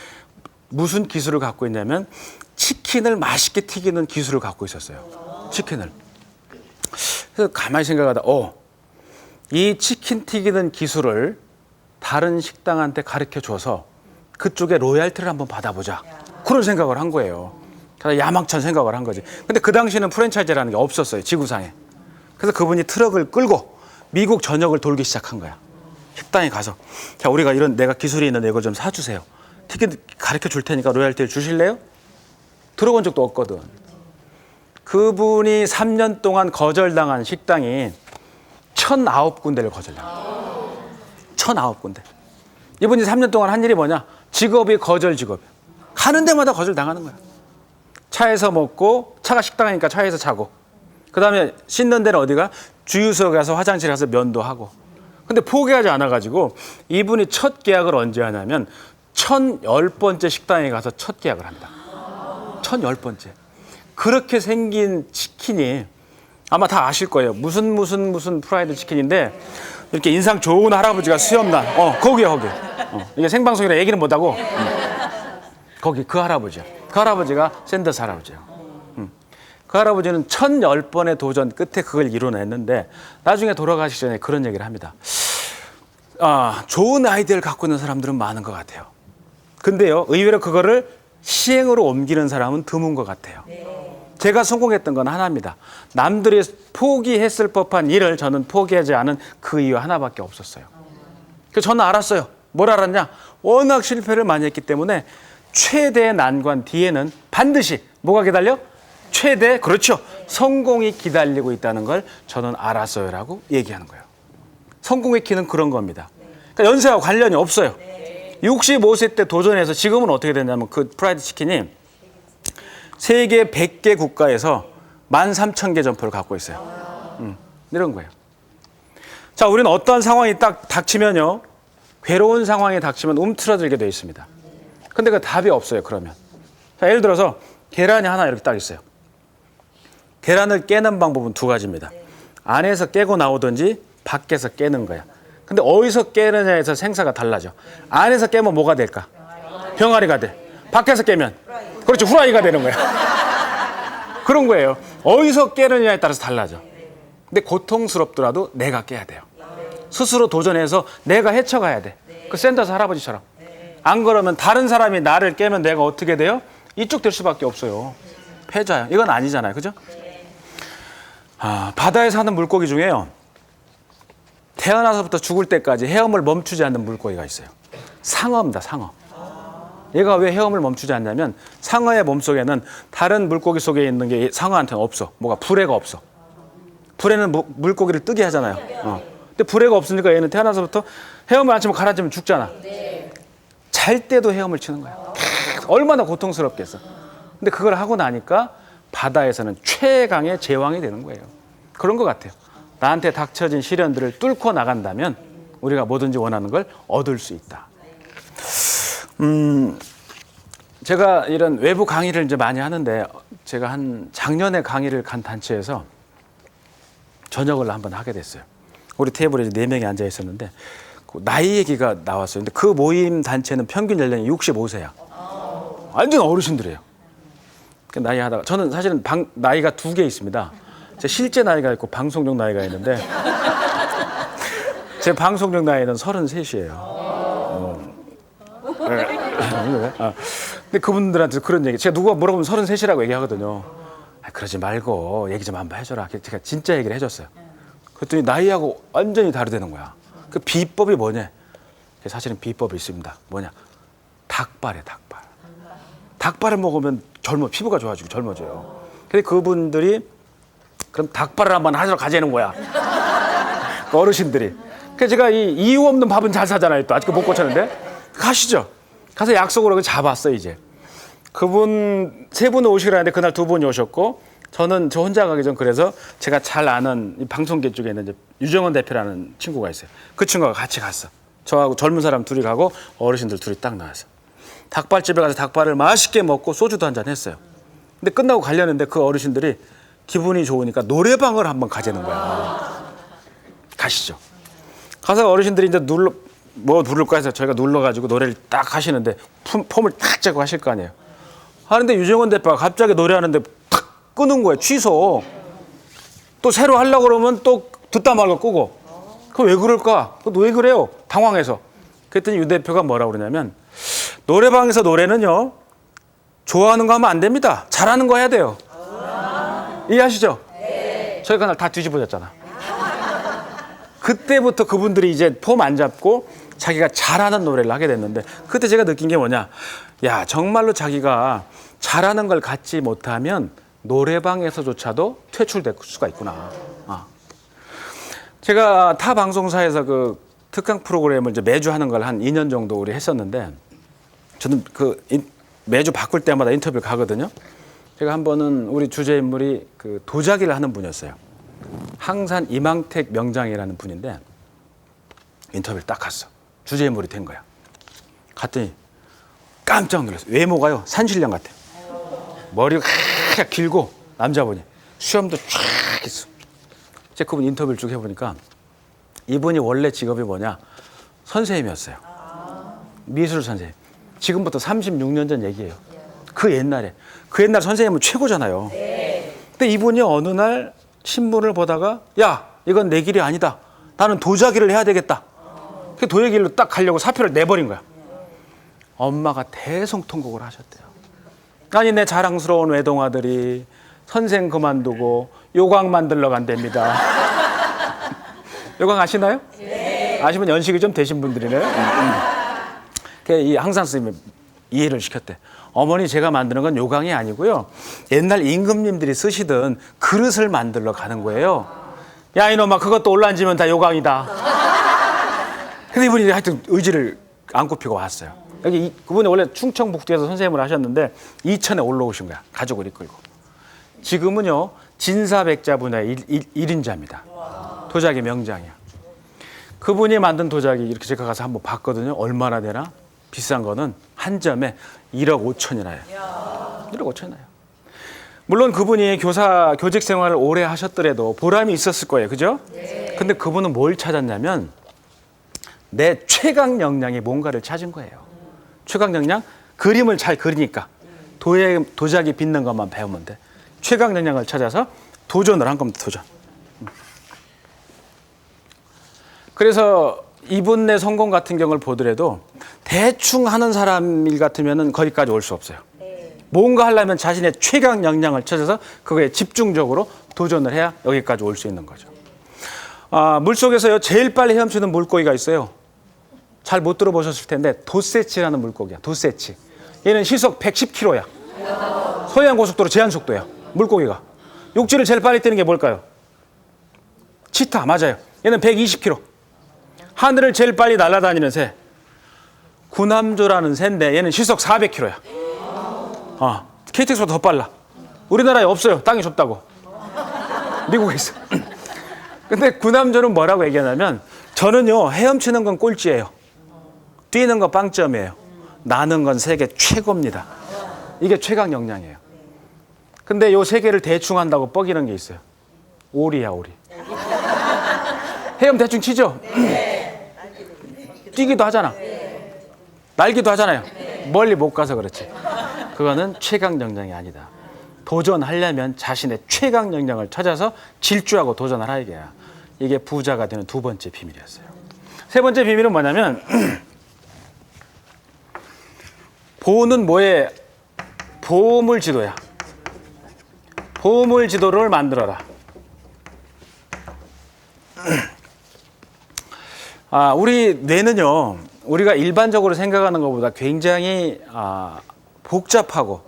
무슨 기술을 갖고 있냐면 치킨을 맛있게 튀기는 기술을 갖고 있었어요. 치킨을. 그래서 가만히 생각하다 이 치킨 튀기는 기술을 다른 식당한테 가르쳐줘서 그쪽에 로얄티를 한번 받아보자. 그런 생각을 한 거예요. 야망찬 생각을 한 거지. 근데 그 당시에는 프랜차이즈라는 게 없었어요. 지구상에. 그래서 그분이 트럭을 끌고 미국 전역을 돌기 시작한 거야. 식당에 가서 자, 우리가 내가 기술이 있는데 이걸 좀 사주세요. 튀긴 가르쳐 줄 테니까 로얄티를 주실래요? 들어본 적도 없거든. 그분이 3년 동안 거절당한 식당이 1,009군데를 거절당한 1,009군데. 이분이 3년 동안 한 일이 뭐냐? 직업이 거절 직업. 가는 데마다 거절당하는 거야. 차에서 먹고 차가 식당이니까 차에서 자고 그 다음에 씻는 데는 어디가? 주유소에 가서 화장실 가서 면도 하고. 근데 포기하지 않아가지고 이분이 첫 계약을 언제 하냐면 1,010번째 식당에 가서 첫 계약을 한다. 1,010번째. 그렇게 생긴 치킨이 아마 다 아실 거예요. 무슨 프라이드 치킨인데 이렇게 인상 좋은 할아버지가 수염난 거기. 이게 생방송이라 얘기는 못하고 거기 그 할아버지야. 그 할아버지가 샌더스 할아버지예요. 그 할아버지는 1,010번의 도전 끝에 그걸 이뤄냈는데 나중에 돌아가시기 전에 그런 얘기를 합니다. 좋은 아이디어를 갖고 있는 사람들은 많은 것 같아요. 근데요, 의외로 그거를 시행으로 옮기는 사람은 드문 것 같아요. 제가 성공했던 건 하나입니다. 남들이 포기했을 법한 일을 저는 포기하지 않은 그 이유 하나밖에 없었어요. 그래서 저는 알았어요. 뭘 알았냐? 워낙 실패를 많이 했기 때문에 최대의 난관 뒤에는 반드시 뭐가 기다려? 그렇죠. 성공이 기다리고 있다는 걸 저는 알았어요라고 얘기하는 거예요. 성공의 키는 그런 겁니다. 그러니까 연세와 관련이 없어요. 65세 때 도전해서 지금은 어떻게 됐냐면 그 프라이드 치킨이 세계 100개 국가에서 13,000개 점포를 갖고 있어요. 이런 거예요. 자, 우리는 어떠한 상황이 딱 닥치면요, 괴로운 상황이 닥치면 움츠러들게 돼 있습니다. 근데 그 답이 없어요, 그러면. 자, 예를 들어서 계란이 하나 이렇게 딱 있어요. 계란을 깨는 방법은 두 가지입니다. 안에서 깨고 나오든지 밖에서 깨는 거야. 근데 어디서 깨느냐에서 생사가 달라져. 안에서 깨면 뭐가 될까? 병아리가 돼. 밖에서 깨면, 그렇죠, 후라이가 되는 거야. 그런 거예요. 어디서 깨느냐에 따라서 달라져. 근데 고통스럽더라도 내가 깨야 돼요. 스스로 도전해서 내가 헤쳐가야 돼. 그 샌더스 할아버지처럼. 안 그러면 다른 사람이 나를 깨면 내가 어떻게 돼요? 이쪽 될 수밖에 없어요. 패자요. 이건 아니잖아요. 그죠? 바다에 사는 물고기 중에요, 태어나서부터 죽을 때까지 헤엄을 멈추지 않는 물고기가 있어요. 상어입니다. 상어. 얘가 왜 헤엄을 멈추지 않냐면 상어의 몸속에는 다른 물고기 속에 있는 게 상어한테는 없어. 뭐가 불에가 없어. 불에는 물고기를 뜨게 하잖아요. 근데 불에가 없으니까 얘는 태어나서부터 헤엄을 안 치면 가라앉으면 죽잖아. 잘 때도 헤엄을 치는 거야. 얼마나 고통스럽겠어. 근데 그걸 하고 나니까 바다에서는 최강의 제왕이 되는 거예요. 그런 것 같아요. 나한테 닥쳐진 시련들을 뚫고 나간다면 우리가 뭐든지 원하는 걸 얻을 수 있다. 제가 이런 외부 강의를 이제 많이 하는데, 제가 작년에 강의를 간 단체에서 저녁을 한번 하게 됐어요. 우리 테이블에 이제 4명이 앉아 있었는데 그 나이 얘기가 나왔어요. 근데 그 모임 단체는 평균 연령이 65세야. 완전 어르신들이에요. 나이 하다가, 저는 사실은 나이가 2개 있습니다. 제 실제 나이가 있고 방송용 나이가 있는데 제 방송용 나이는 33이에요. 근데 그분들한테 그런 얘기, 제가 누가 물어보면 33이라고 얘기하거든요. 그러지 말고 얘기 좀 한번 해줘라. 제가 진짜 얘기를 해줬어요. 그랬더니 나이하고 완전히 다르다는 거야. 그 비법이 뭐냐? 사실은 비법이 있습니다. 뭐냐? 닭발이에요, 닭발. 닭발을 먹으면 피부가 좋아지고 젊어져요. 근데 그분들이 그럼 닭발을 한번 하러 가자는 거야. 그 어르신들이. 그래서 제가 이 이유 없는 밥은 잘 사잖아요. 또 아직도 못 고쳤는데. 가시죠. 가서 약속으로 잡았어요, 이제. 그분 3분 오시기로 했는데 그날 2분이 오셨고, 저 혼자 가기 전, 그래서 제가 잘 아는 이 방송계 쪽에 있는 이제 유정원 대표라는 친구가 있어요. 그 친구가 같이 갔어. 저하고 젊은 사람 둘이 가고 어르신들 둘이 딱 나와서 닭발집에 가서 닭발을 맛있게 먹고 소주도 한잔 했어요. 근데 끝나고 가려는데 그 어르신들이 기분이 좋으니까 노래방을 한번 가자는 거야. 가시죠. 가서 어르신들이 이제 뭐 부를까 해서 저희가 눌러가지고 노래를 딱 하시는데 폼을 딱 잡고 하실 거 아니에요. 하는데 유정원 대표가 갑자기 노래하는데 탁 끄는 거예요. 취소. 또 새로 하려고 그러면 또 듣다 말고 끄고. 그거 왜 그럴까? 그거 왜 그래요? 당황해서. 그랬더니 유 대표가 뭐라고 그러냐면, 노래방에서 노래는요, 좋아하는 거 하면 안 됩니다. 잘하는 거 해야 돼요. 이해하시죠? 네. 저희 그날 다 뒤집어졌잖아. 그때부터 그분들이 이제 폼 안 잡고 자기가 잘하는 노래를 하게 됐는데, 그때 제가 느낀 게 뭐냐? 야, 정말로 자기가 잘하는 걸 갖지 못하면 노래방에서조차도 퇴출될 수가 있구나. 제가 타 방송사에서 그 특강 프로그램을 이제 매주 하는 걸 한 2년 정도 우리 했었는데, 저는 매주 바꿀 때마다 인터뷰를 가거든요. 제가 한 번은 우리 주제 인물이 그 도자기를 하는 분이었어요. 항산 이망택 명장이라는 분인데 인터뷰를 딱 갔어. 주제 인물이 된 거야. 갔더니 깜짝 놀랐어요. 외모가요, 산신령 같아요. 머리가 길고 남자분이 수염도 쫙 있어. 제가 그분 인터뷰를 쭉 해보니까 이분이 원래 직업이 뭐냐? 선생님이었어요. 미술 선생님. 지금부터 36년 전 얘기예요. 그 옛날 선생님은 최고잖아요. 근데 이분이 어느 날 신문을 보다가, 야, 이건 내 길이 아니다. 나는 도자기를 해야 되겠다. 그 도자기로 딱 가려고 사표를 내버린 거야. 엄마가 대성통곡을 하셨대요. 아니, 내 자랑스러운 외동아들이 선생 그만두고 요강 만들러 간답니다. 요강 아시나요? 네. 아시면 연식이 좀 되신 분들이네. 이 항상 선생님이 이해를 시켰대. 어머니, 제가 만드는 건 요강이 아니고요, 옛날 임금님들이 쓰시던 그릇을 만들러 가는 거예요. 야, 이놈아, 그것도 올라앉으면 다 요강이다. 근데 이분이 하여튼 의지를 안 굽히고 왔어요. 그분이 원래 충청북도에서 선생님을 하셨는데 이천에 올라오신 거야. 가족을 이끌고. 지금은요 진사백자 분야의 1인자입니다. 도자기 명장이야. 그분이 만든 도자기 이렇게 제가 가서 한번 봤거든요. 얼마나 되나? 비싼 거는 한 점에 1억 5천이나 해요. 1억 5천이나 해요. 물론 그분이 교직 생활을 오래 하셨더라도 보람이 있었을 거예요. 그죠? 네. 근데 그분은 뭘 찾았냐면 내 최강 역량이 뭔가를 찾은 거예요. 최강 역량? 그림을 잘 그리니까 도자기 빚는 것만 배우면 돼. 최강 역량을 찾아서 도전을 한 겁니다. 도전. 그래서 이분의 성공 같은 경우를 보더라도 대충 하는 사람 일 같으면 거기까지 올 수 없어요. 뭔가 하려면 자신의 최강 역량을 찾아서 그거에 집중적으로 도전을 해야 여기까지 올 수 있는 거죠. 물속에서요 제일 빨리 헤엄치는 물고기가 있어요. 잘 못 들어보셨을 텐데 도세치라는 물고기야. 도세치. 얘는 시속 110km야. 서해안고속도로 제한속도야. 물고기가. 육지를 제일 빨리 뛰는 게 뭘까요? 치타. 맞아요. 얘는 120km. 하늘을 제일 빨리 날아다니는 새. 구남조라는 새인데 얘는 시속 400km야. KTX보다 더 빨라. 우리나라에 없어요. 땅이 좁다고. 미국에 있어. 근데 구남조는 뭐라고 얘기하냐면 저는요 헤엄치는 건 꼴찌예요. 뛰는 건 빵점이에요. 나는 건 세계 최고입니다. 이게 최강 역량이에요. 근데 요 세 개를 대충 한다고 뻐기는 게 있어요. 오리야 오리. 헤엄 대충 치죠? 뛰기도 하잖아. 날기도 하잖아요. 멀리 못 가서 그렇지. 그거는 최강 역량이 아니다. 도전하려면 자신의 최강 역량을 찾아서 질주하고 도전을 하기야. 이게 부자가 되는 두 번째 비밀이었어요. 세 번째 비밀은 뭐냐면 보는 뭐에 보물지도야. 보물지도를 만들어라. 우리 뇌는요 우리가 일반적으로 생각하는 것보다 굉장히 복잡하고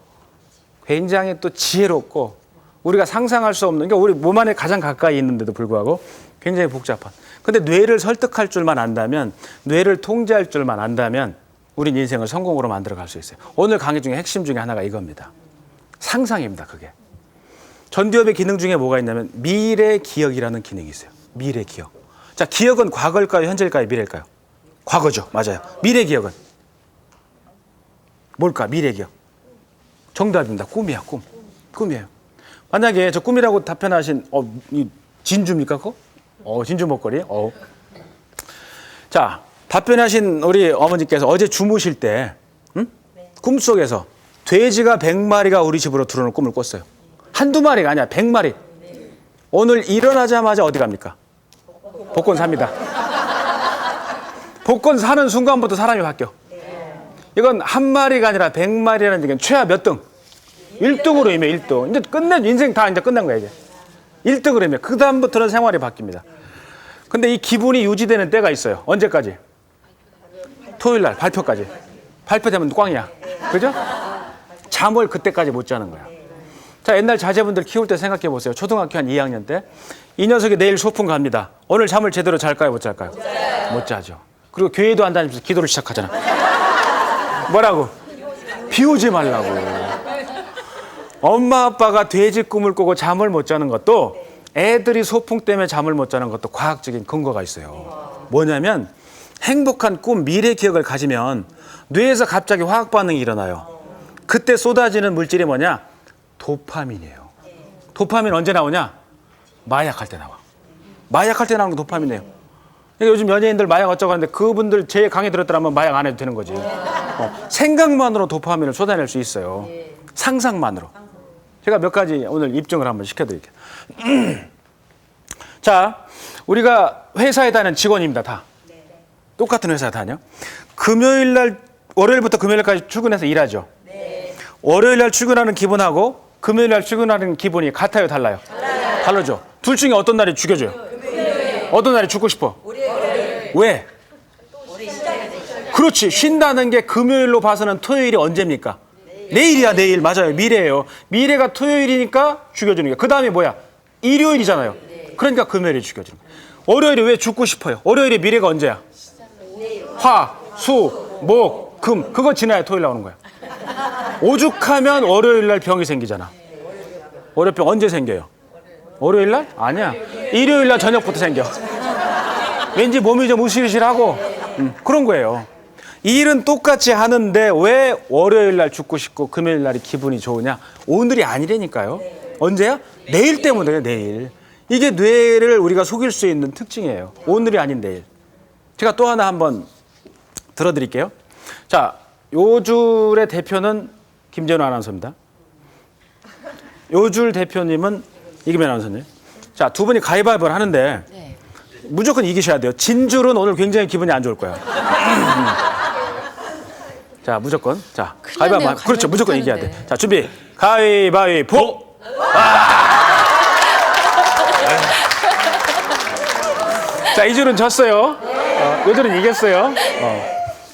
굉장히 또 지혜롭고 우리가 상상할 수 없는, 그러니까 우리 몸 안에 가장 가까이 있는데도 불구하고 굉장히 복잡한. 근데 뇌를 설득할 줄만 안다면, 뇌를 통제할 줄만 안다면 우린 인생을 성공으로 만들어 갈 수 있어요. 오늘 강의 중에 핵심 중에 하나가 이겁니다. 상상입니다. 그게. 전두엽의 기능 중에 뭐가 있냐면 미래 기억이라는 기능이 있어요. 미래 기억. 자, 기억은 과거일까요? 현재일까요? 미래일까요? 과거죠. 맞아요. 미래 기억은 뭘까? 미래 기억. 정답입니다. 꿈이야. 꿈. 꿈이에요. 만약에 저 꿈이라고 답변하신 이 진주입니까? 그거? 진주 목걸이. 자, 답변하신 우리 어머니께서 어제 주무실 때 꿈속에서 돼지가 100마리가 우리 집으로 들어오는 꿈을 꿨어요. 한두 마리가 아니야. 100마리. 오늘 일어나자마자 어디 갑니까? 복권 삽니다. 복권 사는 순간부터 사람이 바뀌어. 이건 한 마리가 아니라 100마리라는 얘기는 최하 몇 등? 1등으로 임해. 1등. 이제 끝낸 인생 다 이제 끝난 거야 이제. 1등으로 임해. 그 다음부터는 생활이 바뀝니다. 근데 이 기분이 유지되는 때가 있어요. 언제까지? 토요일 날 발표까지. 발표되면 꽝이야. 그죠? 잠을 그때까지 못 자는 거야. 자, 옛날 자제분들 키울 때 생각해 보세요. 초등학교 한 2학년 때 이 녀석이 내일 소풍 갑니다. 오늘 잠을 제대로 잘까요? 못 잘까요? 못 자죠. 그리고 교회도 안 다니면서 기도를 시작하잖아. 뭐라고? 비 오지 말라고. 엄마 아빠가 돼지 꿈을 꾸고 잠을 못 자는 것도, 애들이 소풍 때문에 잠을 못 자는 것도 과학적인 근거가 있어요. 뭐냐면 행복한 꿈, 미래 기억을 가지면 뇌에서 갑자기 화학 반응이 일어나요. 그때 쏟아지는 물질이 뭐냐? 도파민이에요. 도파민 언제 나오냐? 마약할 때 나와. 마약할 때 나오는 게 도파민이에요. 그러니까 요즘 연예인들 마약 어쩌고 하는데 그분들 제 강의 들었더라면 마약 안 해도 되는 거지. 생각만으로 도파민을 쏟아낼 수 있어요. 상상만으로. 제가 몇 가지 오늘 입증을 한번 시켜드릴게요. 자, 우리가 회사에 다니는 직원입니다. 다. 똑같은 회사에 다녀. 금요일 날, 월요일부터 금요일까지 출근해서 일하죠. 월요일 날 출근하는 기분하고 금요일 날 출근하는 기분이 같아요? 달라요? 다르죠. 둘 중에 어떤 날이 죽여줘요? 어떤 날이 죽고 싶어? 왜? 그렇지. 쉰다는 게 금요일로 봐서는 토요일이 언제입니까? 내일이야. 내일. 맞아요. 미래예요. 미래가 토요일이니까 죽여주는 거야. 그 다음에 뭐야? 일요일이잖아요. 그러니까 금요일이 죽여주는 거야. 월요일이 왜 죽고 싶어요? 월요일에 미래가 언제야? 화, 수, 목, 금, 그거 지나야 토요일 나오는 거야. 오죽하면 월요일 날 병이 생기잖아. 월요병 언제 생겨요? 월요일 날? 아니야. 일요일 날 저녁부터 생겨. 왠지 몸이 좀 으실으실하고 그런 거예요. 일은 똑같이 하는데 왜 월요일 날 죽고 싶고 금요일 날이 기분이 좋으냐? 오늘이 아니라니까요. 언제야? 내일 때문에 내일. 이게 뇌를 우리가 속일 수 있는 특징이에요. 오늘이 아닌 내일. 제가 또 하나 한번 들어드릴게요. 자, 요 줄의 대표는 김재훈 아나운서입니다. 요 줄 대표님은 이기면 아나운서님. 자, 두 분이 가위바위보를 하는데 네. 무조건 이기셔야 돼요. 진 줄은 오늘 굉장히 기분이 안 좋을 거예요. 자, 무조건. 자, 큰일 가위바위보. 났네요. 그렇죠. 무조건 이겨야 못하는데. 돼. 자, 준비. 가위바위보. 자, 이 줄은 졌어요. 이 줄은 이겼어요.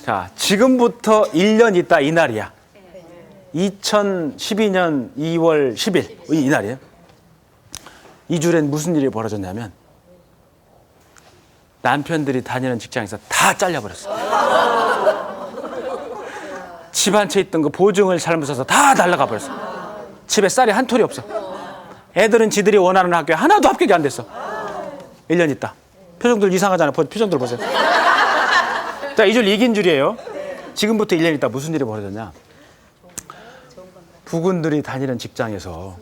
자, 지금부터 1년 있다 이날이야. 2012년 2월 10일 이날이에요. 이 줄엔 무슨 일이 벌어졌냐면 남편들이 다니는 직장에서 다 잘려버렸어. 집 한 채 있던 거 보증을 잘못 써서 다 날라가 버렸어. 집에 쌀이 한 톨이 없어. 애들은 지들이 원하는 학교에 하나도 합격이 안 됐어. 1년 있다. 표정들 이상하잖아요. 표정들 보세요. 자, 이 줄 이긴 줄이에요. 지금부터 1년 있다 무슨 일이 벌어졌냐. 부군들이 다니는 직장에서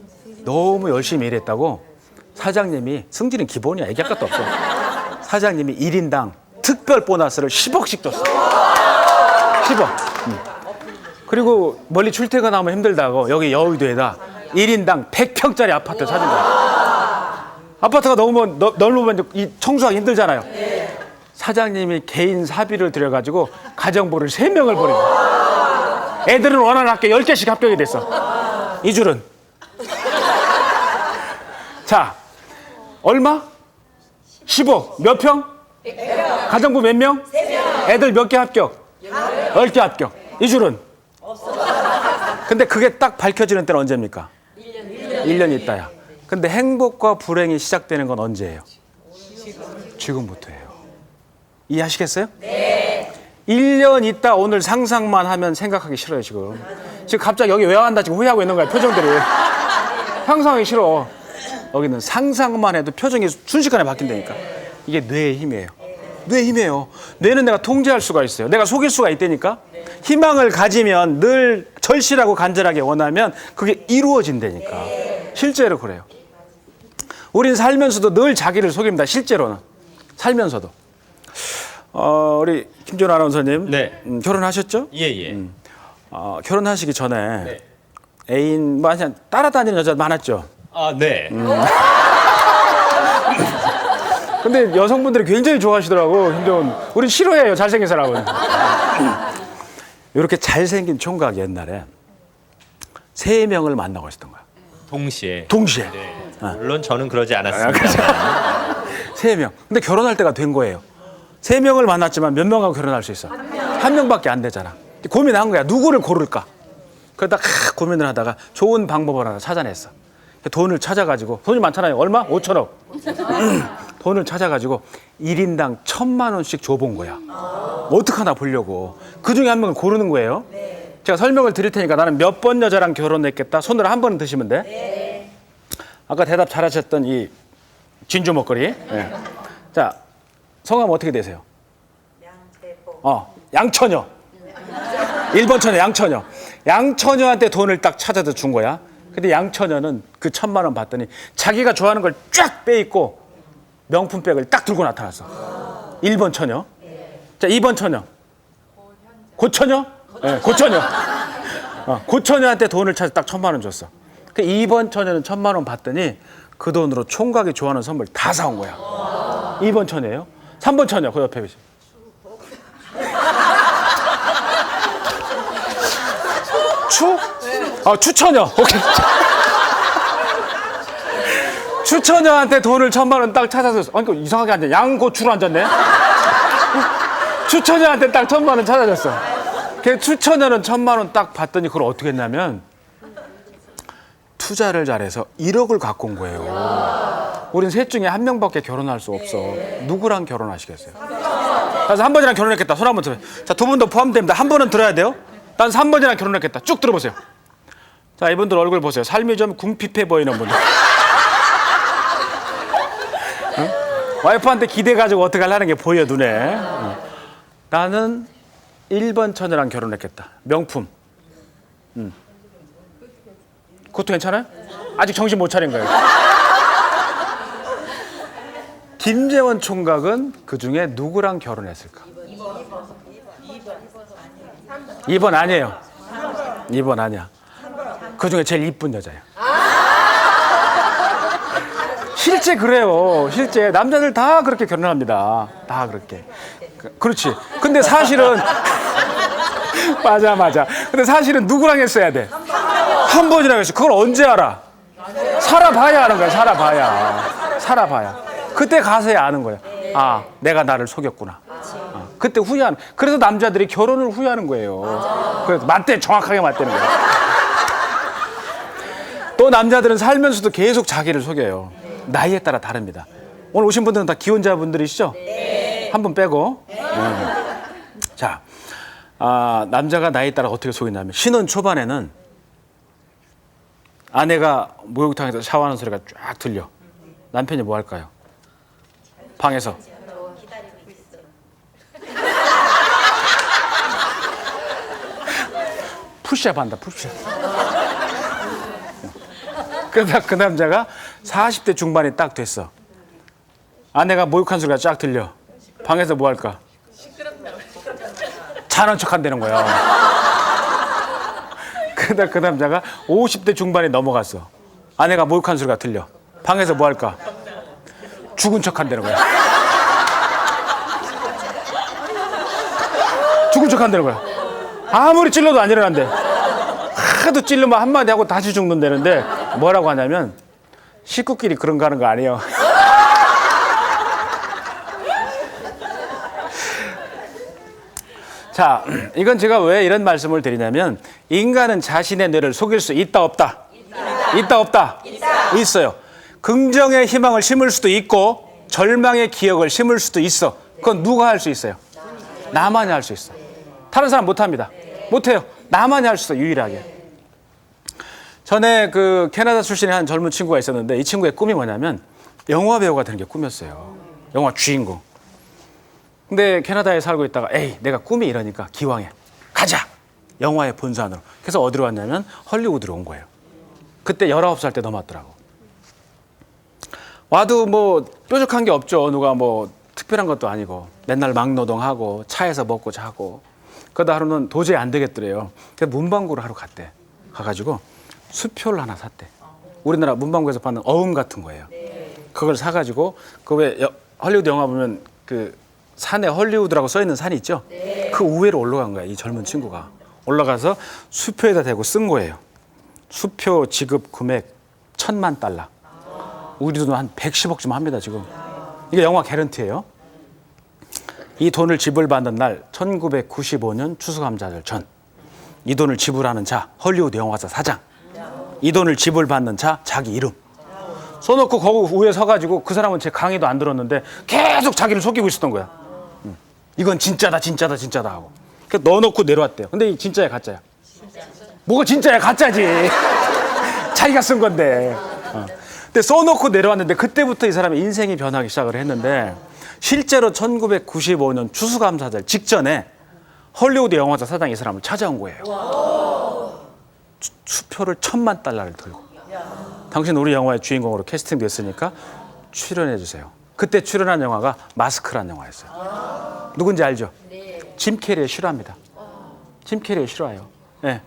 너무 열심히 일했다고 사장님이, 승진은 기본이야. 얘기할 것도 없어. 사장님이 1인당 특별 보너스를 10억씩 줬어. 10억. 그리고 멀리 출퇴근하면 힘들다고 여기 여의도에다 1인당 100평짜리 아파트 사준 거야. 아파트가 너무 넓으면 이 청소하기 힘들잖아요. 사장님이 개인 사비를 들여가지고 가정부를 3명을 보내고 애들은 원하는 학교 10개씩 합격이 됐어. 이 줄은. 자, 얼마? 10억. 몇 평? 가정부 몇 명? 3명. 애들 몇 개 합격? 10개 합격. 이 줄은? 근데 그게 딱 밝혀지는 때는 언제입니까? 1년 있다야. 근데 행복과 불행이 시작되는 건 언제예요? 지금부터예요. 이해하시겠어요? 네. 1년 있다 오늘 상상만 하면 생각하기 싫어요, 지금. 지금 갑자기 여기 왜 왔나 지금 후회하고 있는 거야, 표정들이. 상상하기 싫어. 여기는 상상만 해도 표정이 순식간에 바뀐다니까. 이게 뇌의 힘이에요. 뇌의 힘이에요. 뇌는 내가 통제할 수가 있어요. 내가 속일 수가 있다니까. 희망을 가지면 늘 절실하고 간절하게 원하면 그게 이루어진다니까. 실제로 그래요. 우린 살면서도 늘 자기를 속입니다. 실제로는. 살면서도. 우리 김재훈 아나운서님. 네. 결혼하셨죠? 예. 결혼하시기 전에 네. 애인, 그냥 따라다니는 여자 많았죠? 아, 네. 근데 여성분들이 굉장히 좋아하시더라고, 김재훈. 우린 싫어해요, 잘생긴 사람은. 이렇게 잘생긴 총각 옛날에 3명을 만나고 있었던 거야. 동시에. 동시에. 물론 저는 그러지 않았습니다. 3명. 근데 결혼할 때가 된 거예요. 3명을 만났지만 몇 명하고 결혼할 수 있어? 한 명밖에 안 되잖아. 고민한 거야. 누구를 고를까? 그러다 고민을 하다가 좋은 방법을 하나 찾아냈어. 돈을 찾아가지고, 돈이 많잖아요. 얼마? 5천억. 돈을 찾아가지고 1인당 1,000만 원씩 줘본 거야. 어떡하나 보려고. 그 중에 한 명을 고르는 거예요. 제가 설명을 드릴 테니까 나는 몇 번 여자랑 결혼했겠다. 손으로 한 번은 드시면 돼. 아까 대답 잘하셨던 이 진주 목걸이. 네. 자, 성함 어떻게 되세요? 양처녀. 1번 처녀, 양처녀. 양처녀한테 돈을 딱 찾아서 준 거야. 근데 양처녀는 그 1,000만 원 받더니 자기가 좋아하는 걸 쫙 빼입고 명품백을 딱 들고 나타났어. 1번 처녀. 자, 2번 처녀. 고처녀? 네, 고처녀. 고처녀한테 돈을 찾아 딱 1,000만 원 줬어. 그 2번 처녀는 1,000만 원 받더니 그 돈으로 총각이 좋아하는 선물 다 사온 거야. 2번 처녀예요. 3번 처녀, 그 옆에 계시. 추처녀. 오케이. 추처녀한테 돈을 1,000만 원 딱 찾아줬어. 아니, 이상하게 앉아. 양고추로 앉았네. 추처녀한테 딱 1,000만 원 찾아줬어. 그 추처녀는 1,000만 원 딱 받더니 그걸 어떻게 했냐면 투자를 잘해서 1억을 갖고 온 거예요. 우린 셋 중에 한 명밖에 결혼할 수 없어. 누구랑 결혼하시겠어요? 그래서 한 번이랑 결혼했겠다. 손 한번 들어요. 자, 두 분도 포함됩니다. 한 번은 들어야 돼요. 난 3번이랑 결혼했겠다. 쭉 들어보세요. 자, 이분들 얼굴 보세요. 삶이 좀 궁핍해 보이는 분들. 응? 와이프한테 기대 가지고 어떻게 하려는 게 보여 눈에. 응. 나는 1번 처녀랑 결혼했겠다. 명품. 그것도 괜찮아요? 아직 정신 못 차린 거예요. 김재원 총각은 그중에 누구랑 결혼했을까? 2번 아니에요. 2번 아니야. 그중에 제일 이쁜 여자예요. 실제 그래요. 실제 남자들 다 그렇게 결혼합니다. 다 그렇게. 그렇지. 근데 사실은 맞아. 근데 사실은 누구랑 했어야 돼? 한 번이라고 했어. 그걸 언제 알아? 살아봐야 아는 거야. 살아봐야. 그때 가서야 아는 거야. 아, 내가 나를 속였구나. 그때 후회하는. 그래서 남자들이 결혼을 후회하는 거예요. 그래서 정확하게 맞대는 거예요. 또 남자들은 살면서도 계속 자기를 속여요. 나이에 따라 다릅니다. 오늘 오신 분들은 다 기혼자분들이시죠? 네. 한 분 빼고. 자, 남자가 나이에 따라 어떻게 속이냐면 신혼 초반에는 아내가 목욕탕에서 샤워하는 소리가 쫙 들려. 남편이 뭐 할까요? 방에서 푸시업 한다. 그러다 그 남자가 40대 중반이 딱 됐어. 아내가 목욕한 소리가 쫙 들려. 방에서 뭐 할까? 자는 척 한다는 거야. 그러다 그 남자가 50대 중반이 넘어갔어. 아내가 목욕한 소리가 들려. 방에서 뭐 할까? 죽은 척 한다는 거야. 죽은 척 한다는 거야. 아무리 찔러도 안 일어난대. 하도 찔르면 한마디 하고 다시 죽는다는데 뭐라고 하냐면 식구끼리 그런 거 하는 거 아니에요. 자, 이건 제가 왜 이런 말씀을 드리냐면 인간은 자신의 뇌를 속일 수 있다 없다? 있다. 있어요. 긍정의 희망을 심을 수도 있고 절망의 기억을 심을 수도 있어. 그건 누가 할 수 있어요? 나만이 할 수 있어. 다른 사람 못합니다. 못해요. 나만이 할 수 있어, 유일하게. 전에 그 캐나다 출신의 한 젊은 친구가 있었는데 이 친구의 꿈이 뭐냐면 영화 배우가 되는 게 꿈이었어요. 영화 주인공. 근데 캐나다에 살고 있다가 에이, 내가 꿈이 이러니까 기왕에 가자! 영화의 본산으로. 그래서 어디로 왔냐면 헐리우드로 온 거예요. 그때 19살 때 넘었더라고. 와도 뭐 뾰족한 게 없죠. 누가 뭐 특별한 것도 아니고 맨날 막노동하고 차에서 먹고 자고. 그러다 하루는 도저히 안 되겠더래요. 그래서 문방구를 하러 갔대. 가가지고 수표를 하나 샀대. 우리나라 문방구에서 파는 어음 같은 거예요. 그걸 사가지고 그 왜 헐리우드 영화 보면 그 산에 헐리우드라고 써 있는 산이 있죠. 그 우회로 올라간 거야. 이 젊은 친구가 올라가서 수표에다 대고 쓴 거예요. 수표 지급 금액 $10,000,000. 우리 돈 한 110억쯤 합니다 지금. 이게 영화 개런티예요. 이 돈을 지불받는 날 1995년 추수감사절 전. 이 돈을 지불하는 자 헐리우드 영화사 사장. 이 돈을 지불받는 자 자기 이름. 써놓고 거기 위에 서가지고 그 사람은 제 강의도 안 들었는데 계속 자기를 속이고 있었던 거야. 이건 진짜다 하고. 그래서 넣어놓고 내려왔대요. 근데 이 진짜야 가짜야? 뭐가 진짜야 가짜지. 자기가 쓴 건데. 근데 써놓고 내려왔는데 그때부터 이 사람의 인생이 변하기 시작을 했는데 실제로 1995년 추수감사절 직전에 헐리우드 영화사 사장이 이 사람을 찾아온 거예요. 수표를 $10,000,000를 들고. 당신 우리 영화의 주인공으로 캐스팅됐으니까 출연해 주세요. 그때 출연한 영화가 마스크라는 영화였어요. 누군지 알죠? 짐 캐리의 실화입니다. 짐 캐리의 실화예요. 네.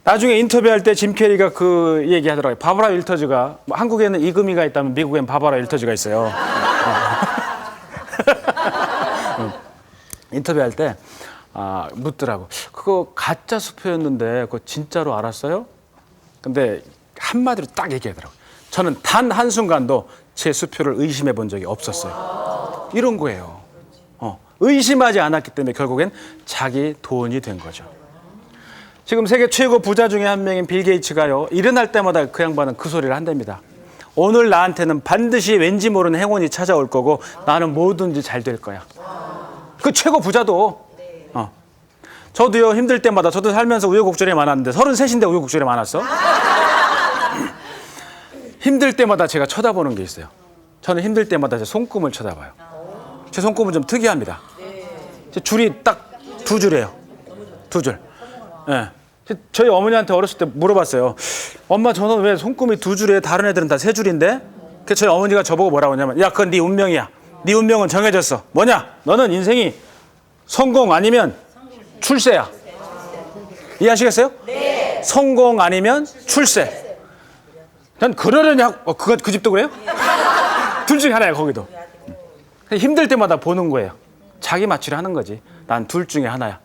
나중에 인터뷰할 때 짐 캐리가 그 얘기하더라고요. 바바라 윌터즈가 뭐 한국에는 이금희가 있다면 미국엔 바바라 윌터즈가 있어요. 인터뷰할 때 묻더라고. 그거 가짜 수표였는데 그거 진짜로 알았어요? 근데 한마디로 딱 얘기하더라고. 저는 단 한순간도 제 수표를 의심해 본 적이 없었어요. 이런 거예요. 의심하지 않았기 때문에 결국엔 자기 돈이 된 거죠. 지금 세계 최고 부자 중에 한 명인 빌 게이츠가요. 일어날 때마다 그 양반은 그 소리를 한답니다. 오늘 나한테는 반드시 왠지 모르는 행운이 찾아올 거고 나는 뭐든지 잘 될 거야. 그 최고 부자도. 저도요, 힘들 때마다, 저도 살면서 우여곡절이 많았는데 33인데 우여곡절이 많았어. 힘들 때마다 제가 쳐다보는 게 있어요. 저는 힘들 때마다 제 손금을 쳐다봐요. 제 손금은 좀 특이합니다. 제 줄이 딱 2줄이에요. 2줄. 예. 저희 어머니한테 어렸을 때 물어봤어요. 엄마, 저는 왜 손금이 2줄이에요? 다른 애들은 다 3줄인데? 그래서 저희 어머니가 저보고 뭐라고 하냐면, 야, 그건 네 운명이야. 네 운명은 정해졌어. 뭐냐? 너는 인생이 성공 아니면 출세야. 이해하시겠어요? 네. 성공 아니면 출세. 난 그러려니 하고, 그 집도 그래요? 둘 중에 하나야, 거기도. 힘들 때마다 보는 거예요. 자기 맞추려 하는 거지. 난 둘 중에 하나야.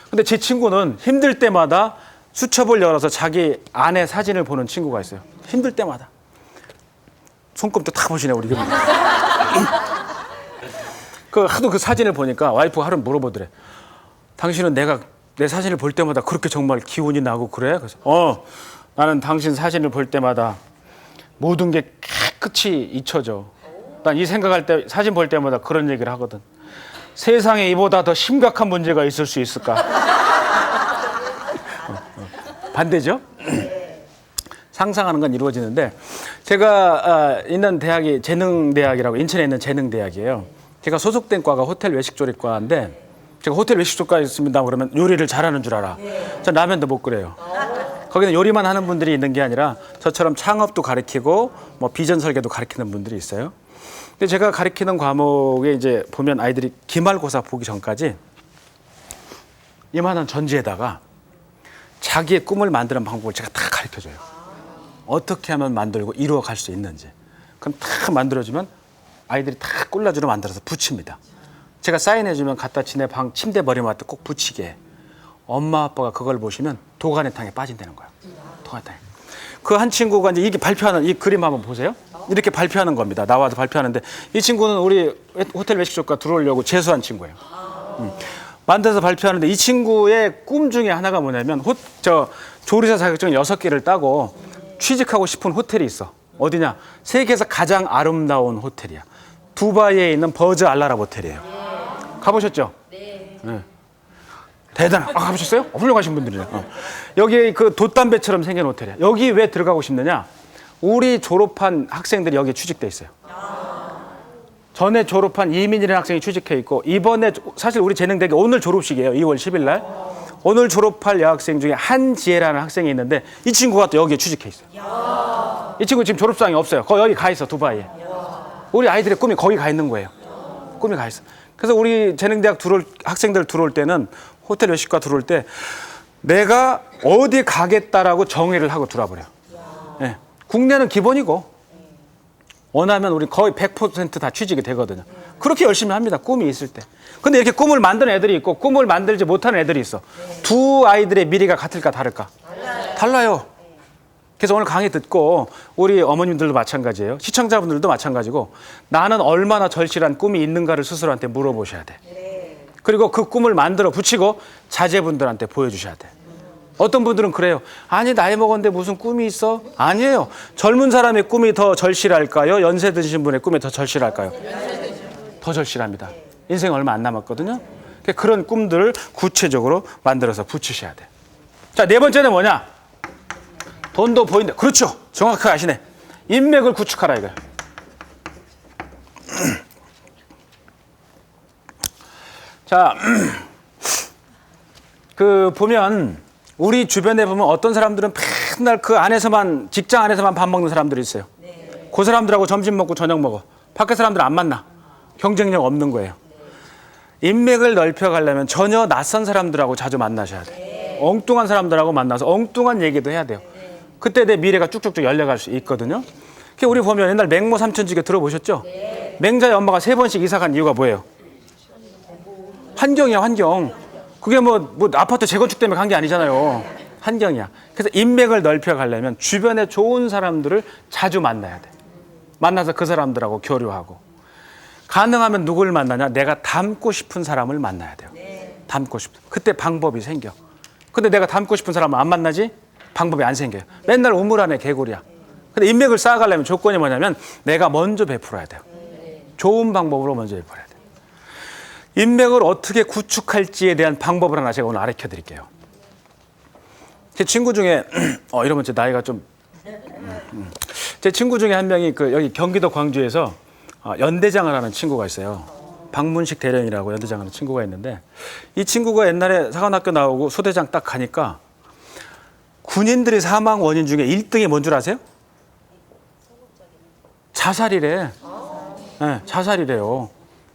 근데 제 친구는 힘들 때마다 수첩을 열어서 자기 아내 사진을 보는 친구가 있어요. 힘들 때마다. 손금도 다 보시네, 우리. 하도 그 사진을 보니까 와이프가 하루 물어보더래. 당신은 내 사진을 볼 때마다 그렇게 정말 기운이 나고 그래? 그래서 나는 당신 사진을 볼 때마다 모든 게 깨끗이 잊혀져. 난 이 생각할 때, 사진 볼 때마다 그런 얘기를 하거든. 세상에 이보다 더 심각한 문제가 있을 수 있을까? 반대죠? 상상하는 건 이루어지는데, 제가 있는 대학이 재능대학이라고, 인천에 있는 재능대학이에요. 제가 소속된 과가 호텔 외식조리과인데, 제가 호텔 외식조리과에 있습니다 그러면 요리를 잘하는 줄 알아. 전 라면도 못 끓여요. 거기는 요리만 하는 분들이 있는 게 아니라 저처럼 창업도 가르치고 뭐 비전 설계도 가르치는 분들이 있어요. 근데 제가 가르치는 과목에 이제 보면 아이들이 기말고사 보기 전까지 이만한 전지에다가 자기의 꿈을 만드는 방법을 제가 다 가르쳐줘요. 어떻게 하면 만들고 이루어갈 수 있는지. 그럼 다 만들어주면 아이들이 다 꼴라주로 만들어서 붙입니다. 제가 사인해주면 갖다 지네 방 침대 머리맡에 꼭 붙이게 해. 엄마 아빠가 그걸 보시면 도가니탕에 빠진다는 거야. 도가니탕에. 그 한 친구가 이제 이게 발표하는 이 그림 한번 보세요. 이렇게 발표하는 겁니다. 나와서 발표하는데 이 친구는 우리 호텔 외식조과 들어오려고 재수한 친구예요. 만들어서 발표하는데 이 친구의 꿈 중에 하나가 뭐냐면 조리사 자격증 6개를 따고 취직하고 싶은 호텔이 있어. 어디냐? 세계에서 가장 아름다운 호텔이야. 두바이에 있는 버즈 알라라 호텔이에요. 가보셨죠? 네. 대단한. 가보셨어요? 훌륭하신 분들이에요. 여기 그 돛담배처럼 생긴 호텔이야. 여기 왜 들어가고 싶느냐? 우리 졸업한 학생들이 여기에 취직돼 있어요. 전에 졸업한 이민이라는 학생이 취직해 있고, 이번에 사실 우리 재능대학이 오늘 졸업식이에요. 2월 10일 날. 오늘 졸업할 여학생 중에 한지혜라는 학생이 있는데 이 친구가 또 여기에 취직해 있어요. 이 친구 지금 졸업장이 없어요. 여기 가 있어, 두바이에. 우리 아이들의 꿈이 거기 가 있는 거예요. 꿈이 가 있어. 그래서 우리 재능대학 학생들 들어올 때는 호텔 외식과 들어올 때 내가 어디 가겠다라고 정의를 하고 들어와 버려. 네. 국내는 기본이고 원하면 우리 거의 100% 다 취직이 되거든요. 그렇게 열심히 합니다. 꿈이 있을 때. 근데 이렇게 꿈을 만드는 애들이 있고 꿈을 만들지 못하는 애들이 있어. 두 아이들의 미래가 같을까 다를까? 달라요. 그래서 오늘 강의 듣고 우리 어머님들도 마찬가지예요. 시청자분들도 마찬가지고 나는 얼마나 절실한 꿈이 있는가를 스스로한테 물어보셔야 돼. 그리고 그 꿈을 만들어 붙이고 자제분들한테 보여주셔야 돼. 어떤 분들은 그래요. 아니 나이 먹었는데 무슨 꿈이 있어? 아니에요. 젊은 사람의 꿈이 더 절실할까요? 연세 드신 분의 꿈이 더 절실할까요? 더 절실합니다. 인생 얼마 안 남았거든요. 그런 꿈들을 구체적으로 만들어서 붙이셔야 돼. 자, 네 번째는 뭐냐? 돈도 보인다. 그렇죠. 정확하게 아시네. 인맥을 구축하라 이거예요. 자, 보면 우리 주변에 보면 어떤 사람들은 맨날 그 안에서만 직장 안에서만 밥 먹는 사람들이 있어요. 그 사람들하고 점심 먹고 저녁 먹어. 밖에 사람들 안 만나. 경쟁력 없는 거예요. 인맥을 넓혀가려면 전혀 낯선 사람들하고 자주 만나셔야 돼요. 엉뚱한 사람들하고 만나서 엉뚱한 얘기도 해야 돼요. 그때 내 미래가 쭉쭉쭉 열려갈 수 있거든요. 우리 보면 옛날 맹모 삼천지게 들어보셨죠? 맹자의 엄마가 3번씩 이사간 이유가 뭐예요? 환경이야, 환경. 그게 뭐 아파트 재건축 때문에 간 게 아니잖아요. 환경이야. 그래서 인맥을 넓혀가려면 주변에 좋은 사람들을 자주 만나야 돼. 만나서 그 사람들하고 교류하고. 가능하면 누굴 만나냐? 내가 닮고 싶은 사람을 만나야 돼요. 닮고 싶은. 그때 방법이 생겨. 근데 내가 닮고 싶은 사람을 안 만나지? 방법이 안 생겨요. 맨날 우물 안에 개구리야. 근데 인맥을 쌓아가려면 조건이 뭐냐면 내가 먼저 베풀어야 돼요. 좋은 방법으로 먼저 베풀어야 돼요. 인맥을 어떻게 구축할지에 대한 방법을 하나 제가 오늘 가르쳐 드릴게요. 제 친구 중에 이러면 제 나이가 좀 제 친구 중에 한 명이 여기 경기도 광주에서 연대장을 하는 친구가 있어요. 박문식 대령이라고 연대장 하는 친구가 있는데, 이 친구가 옛날에 사관학교 나오고 소대장 딱 가니까 군인들의 사망 원인 중에 1등이 뭔 줄 아세요? 자살이래. 네, 자살이래요.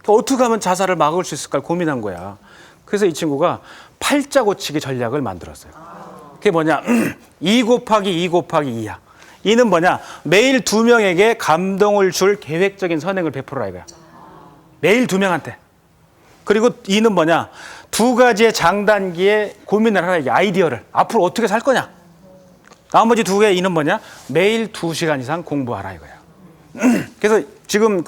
어떻게 하면 자살을 막을 수 있을까 고민한 거야. 그래서 이 친구가 팔자 고치기 전략을 만들었어요. 그게 뭐냐? 2 곱하기 2 곱하기 2야. 이는 뭐냐? 매일 2명에게 감동을 줄 계획적인 선행을 베풀어라 이거야. 매일 2명한테. 그리고 이는 뭐냐? 2가지의 장단기에 고민을 하라 이게, 아이디어를. 앞으로 어떻게 살 거냐? 나머지 2개의 이는 뭐냐? 매일 2시간 이상 공부하라 이거야. 그래서 지금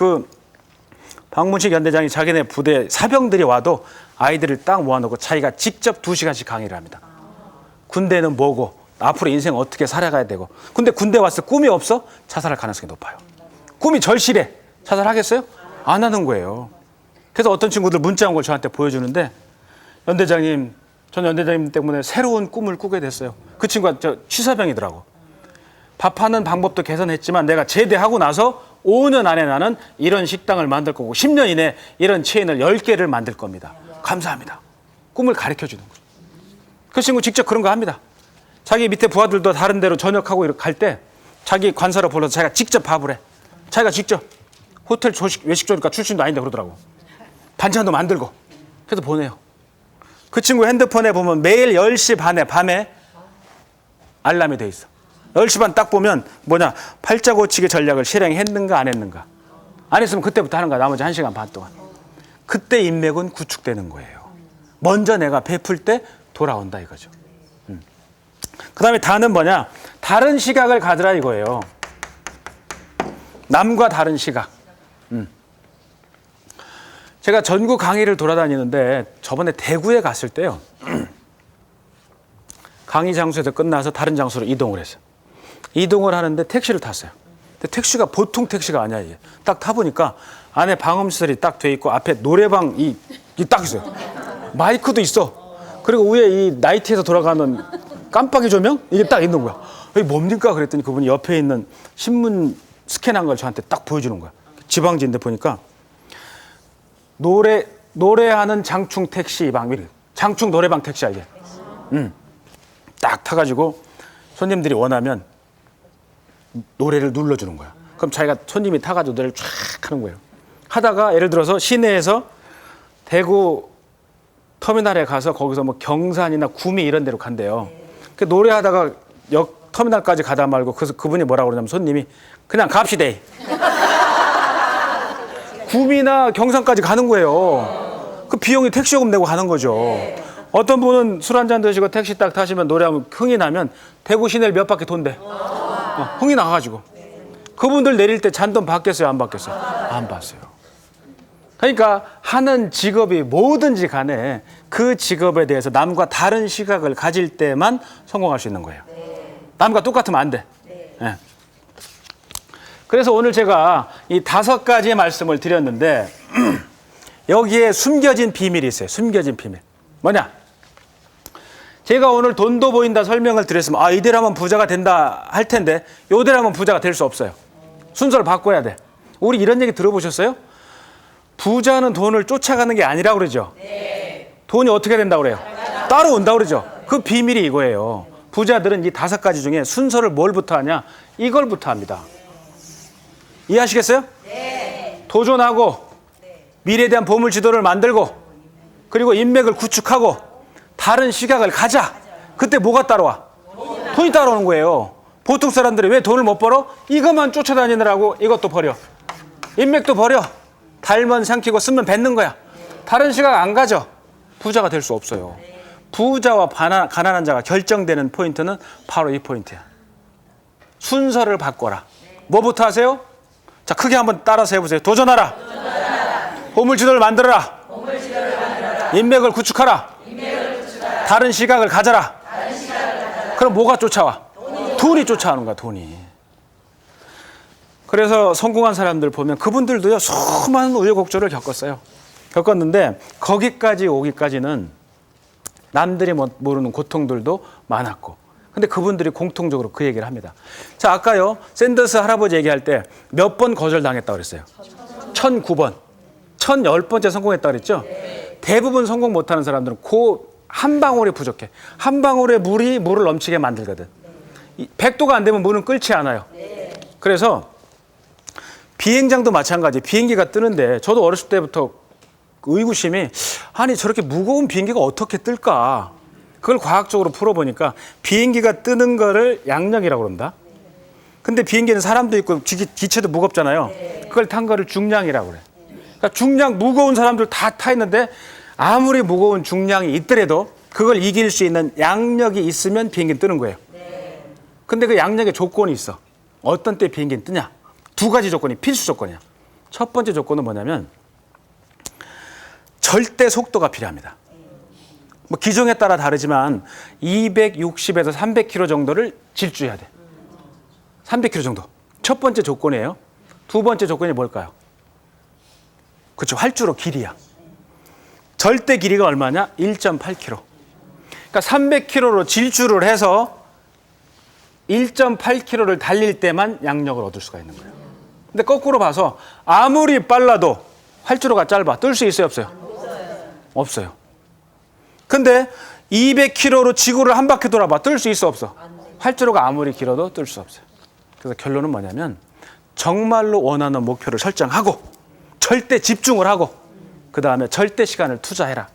박문식 연대장이 자기네 부대 사병들이 와도 아이들을 딱 모아놓고 자기가 직접 2시간씩 강의를 합니다. 군대는 뭐고 앞으로 인생 어떻게 살아가야 되고. 근데 군대 왔을 때 꿈이 없어? 자살할 가능성이 높아요. 꿈이 절실해. 자살하겠어요? 안 하는 거예요. 그래서 어떤 친구들 문자 온 걸 저한테 보여주는데, 연대장님, 전 연대장님 때문에 새로운 꿈을 꾸게 됐어요. 그 친구가 취사병이더라고. 밥하는 방법도 개선했지만 내가 제대하고 나서 5년 안에 나는 이런 식당을 만들 거고 10년 이내 이런 체인을 10개를 만들 겁니다. 감사합니다. 꿈을 가르쳐주는 거죠. 그 친구 직접 그런 거 합니다. 자기 밑에 부하들도 다른 데로 전역하고 이렇게 갈 때 자기 관사로 불러서 자기가 직접 밥을 해. 자기가 직접 호텔 조식 외식조니까 출신도 아닌데 그러더라고. 반찬도 만들고. 그래서 보내요. 그 친구 핸드폰에 보면 매일 10시 반에 밤에 알람이 돼 있어. 10시 반 딱 보면 뭐냐? 팔자 고치기 전략을 실행했는가 안 했는가. 안 했으면 그때부터 하는 거야. 나머지 1시간 반 동안. 그때 인맥은 구축되는 거예요. 먼저 내가 베풀 때 돌아온다 이거죠. 그 다음에 다는 뭐냐? 다른 시각을 가져라 이거예요. 남과 다른 시각. 제가 전국 강의를 돌아다니는데 저번에 대구에 갔을 때요. 강의 장소에서 끝나서 다른 장소로 이동을 했어요. 이동을 하는데 택시를 탔어요. 근데 택시가 보통 택시가 아니야 이게. 딱 타보니까 안에 방음시설이 딱 돼 있고 앞에 노래방이 딱 있어요. 마이크도 있어. 그리고 위에 이 나이트에서 돌아가는 깜빡이 조명? 이게 딱 있는 거야. 이게 뭡니까? 그랬더니 그분이 옆에 있는 신문 스캔한 걸 저한테 딱 보여주는 거야. 지방지인데 보니까 노래하는 장충 택시 방, 장충 노래방 택시야 이게. 딱 타가지고 손님들이 원하면 노래를 눌러주는 거야. 그럼 자기가 손님이 타가지고 노래를 쫙 하는 거예요. 하다가 예를 들어서 시내에서 대구 터미널에 가서 거기서 뭐 경산이나 구미 이런 데로 간대요. 그 노래하다가 역 터미널까지 가다 말고 그래서 그분이 뭐라고 그러냐면 손님이 그냥 갑시대. 구미나 경산까지 가는 거예요. 그 비용이 택시요금 내고 가는 거죠. 어떤 분은 술 한잔 드시고 택시 딱 타시면 노래하면 흥이 나면 대구 시내를 몇 바퀴 돈대. 흥이 나가지고. 그분들 내릴 때 잔돈 받겠어요? 안 받겠어요? 안 받았어요. 그러니까 하는 직업이 뭐든지 간에 그 직업에 대해서 남과 다른 시각을 가질 때만 성공할 수 있는 거예요. 남과 똑같으면 안 돼. 네. 그래서 오늘 제가 이 5가지의 말씀을 드렸는데 여기에 숨겨진 비밀이 있어요. 숨겨진 비밀. 뭐냐? 제가 오늘 돈도 보인다 설명을 드렸으면 이대로 하면 부자가 된다 할 텐데 요대로 하면 부자가 될 수 없어요. 순서를 바꿔야 돼. 우리 이런 얘기 들어보셨어요? 부자는 돈을 쫓아가는 게 아니라고 그러죠. 돈이 어떻게 된다고 그래요? 따라온다고 그러죠. 그 비밀이 이거예요. 부자들은 이 5가지 중에 순서를 뭘부터 하냐? 이걸부터 합니다. 이해하시겠어요? 도전하고 미래에 대한 보물 지도를 만들고 그리고 인맥을 구축하고 다른 시각을 가자. 그때 뭐가 따라와? 돈이 따라오는 거예요. 보통 사람들이 왜 돈을 못 벌어? 이것만 쫓아다니느라고 이것도 버려. 인맥도 버려. 달면 삼키고 쓰면 뱉는 거야. 다른 시각 안 가져. 부자가 될 수 없어요. 부자와 가난한 자가 결정되는 포인트는 바로 이 포인트야. 순서를 바꿔라. 뭐부터 하세요? 자, 크게 한번 따라서 해보세요. 도전하라. 보물지도를 만들어라. 인맥을 구축하라. 다른 시각을 가져라. 그럼 뭐가 쫓아와? 돈이 쫓아오는 거야, 돈이. 그래서 성공한 사람들 보면 그분들도요, 수많은 우여곡절을 겪었어요. 겪었는데 거기까지 오기까지는 남들이 모르는 고통들도 많았고 근데 그분들이 공통적으로 그 얘기를 합니다. 자, 아까요 샌더스 할아버지 얘기할 때 몇 번 거절당했다고 그랬어요? 1009번. 1010번째 성공했다고 그랬죠? 대부분 성공 못하는 사람들은 그 한 방울이 부족해. 한 방울의 물이 물을 넘치게 만들거든. 100도가 안 되면 물은 끓지 않아요. 그래서 비행장도 마찬가지. 비행기가 뜨는데 저도 어렸을 때부터 의구심이 아니 저렇게 무거운 비행기가 어떻게 뜰까? 그걸 과학적으로 풀어보니까 비행기가 뜨는 거를 양력이라고 그런다. 근데 비행기는 사람도 있고 기체도 무겁잖아요. 그걸 탄 거를 중량이라고 그래. 그러니까 중량 무거운 사람들 다 타 있는데 아무리 무거운 중량이 있더라도 그걸 이길 수 있는 양력이 있으면 비행기는 뜨는 거예요. 근데 그 양력의 조건이 있어. 어떤 때 비행기는 뜨냐? 두 가지 조건이 필수 조건이야. 첫 번째 조건은 뭐냐면 절대 속도가 필요합니다. 뭐 기종에 따라 다르지만 260에서 300km 정도를 질주해야 돼. 300km 정도. 첫 번째 조건이에요. 두 번째 조건이 뭘까요? 그렇죠. 활주로 길이야. 절대 길이가 얼마냐? 1.8km. 그러니까 300km로 질주를 해서 1.8km를 달릴 때만 양력을 얻을 수가 있는 거예요. 근데 거꾸로 봐서 아무리 빨라도 활주로가 짧아. 뜰 수 있어요, 없어요? 없어요. 근데 200km로 지구를 한 바퀴 돌아봐. 뜰 수 있어, 없어? 활주로가 아무리 길어도 뜰 수 없어요. 그래서 결론은 뭐냐면 정말로 원하는 목표를 설정하고 절대 집중을 하고 그 다음에 절대 시간을 투자해라.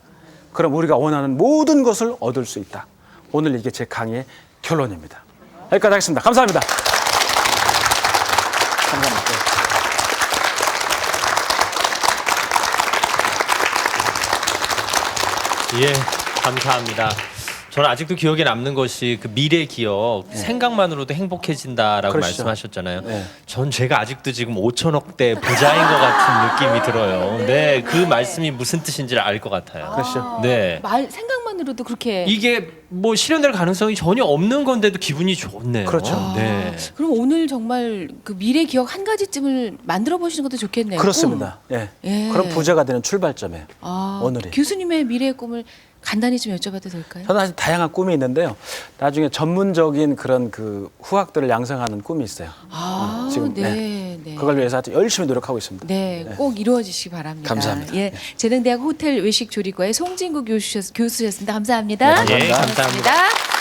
그럼 우리가 원하는 모든 것을 얻을 수 있다. 오늘 이게 제 강의의 결론입니다. 여기까지 하겠습니다. 감사합니다. 감사합니다. 예, 감사합니다. 저는 아직도 기억에 남는 것이 그 미래 기업 생각만으로도 행복해진다라고 그러시죠. 말씀하셨잖아요. 네. 전 제가 아직도 지금 5천억대 부자인 것 같은 느낌이 들어요. 네, 그 말씀이 무슨 뜻인지를 알 것 같아요. 그러시죠. 네. 말 생각만으로도 그렇게. 이게 뭐 실현될 가능성이 전혀 없는 건데도 기분이 좋네요. 그렇죠. 네. 그럼 오늘 정말 그 미래 기억 한 가지쯤을 만들어 보시는 것도 좋겠네요. 그렇습니다. 예. 예. 그럼 부자가 되는 출발점이에요. 오늘이. 교수님의 미래의 꿈을 간단히 좀 여쭤봐도 될까요? 저는 사실 다양한 꿈이 있는데요. 나중에 전문적인 그런 그 후학들을 양성하는 꿈이 있어요. 지금 네. 그걸 위해서 아주 열심히 노력하고 있습니다. 네, 꼭 이루어지시기 바랍니다. 감사합니다. 예, 재능대학 호텔 외식조리과의 송진구 교수셨습니다. 감사합니다. 네, 예, 감사합니다. 감사합니다.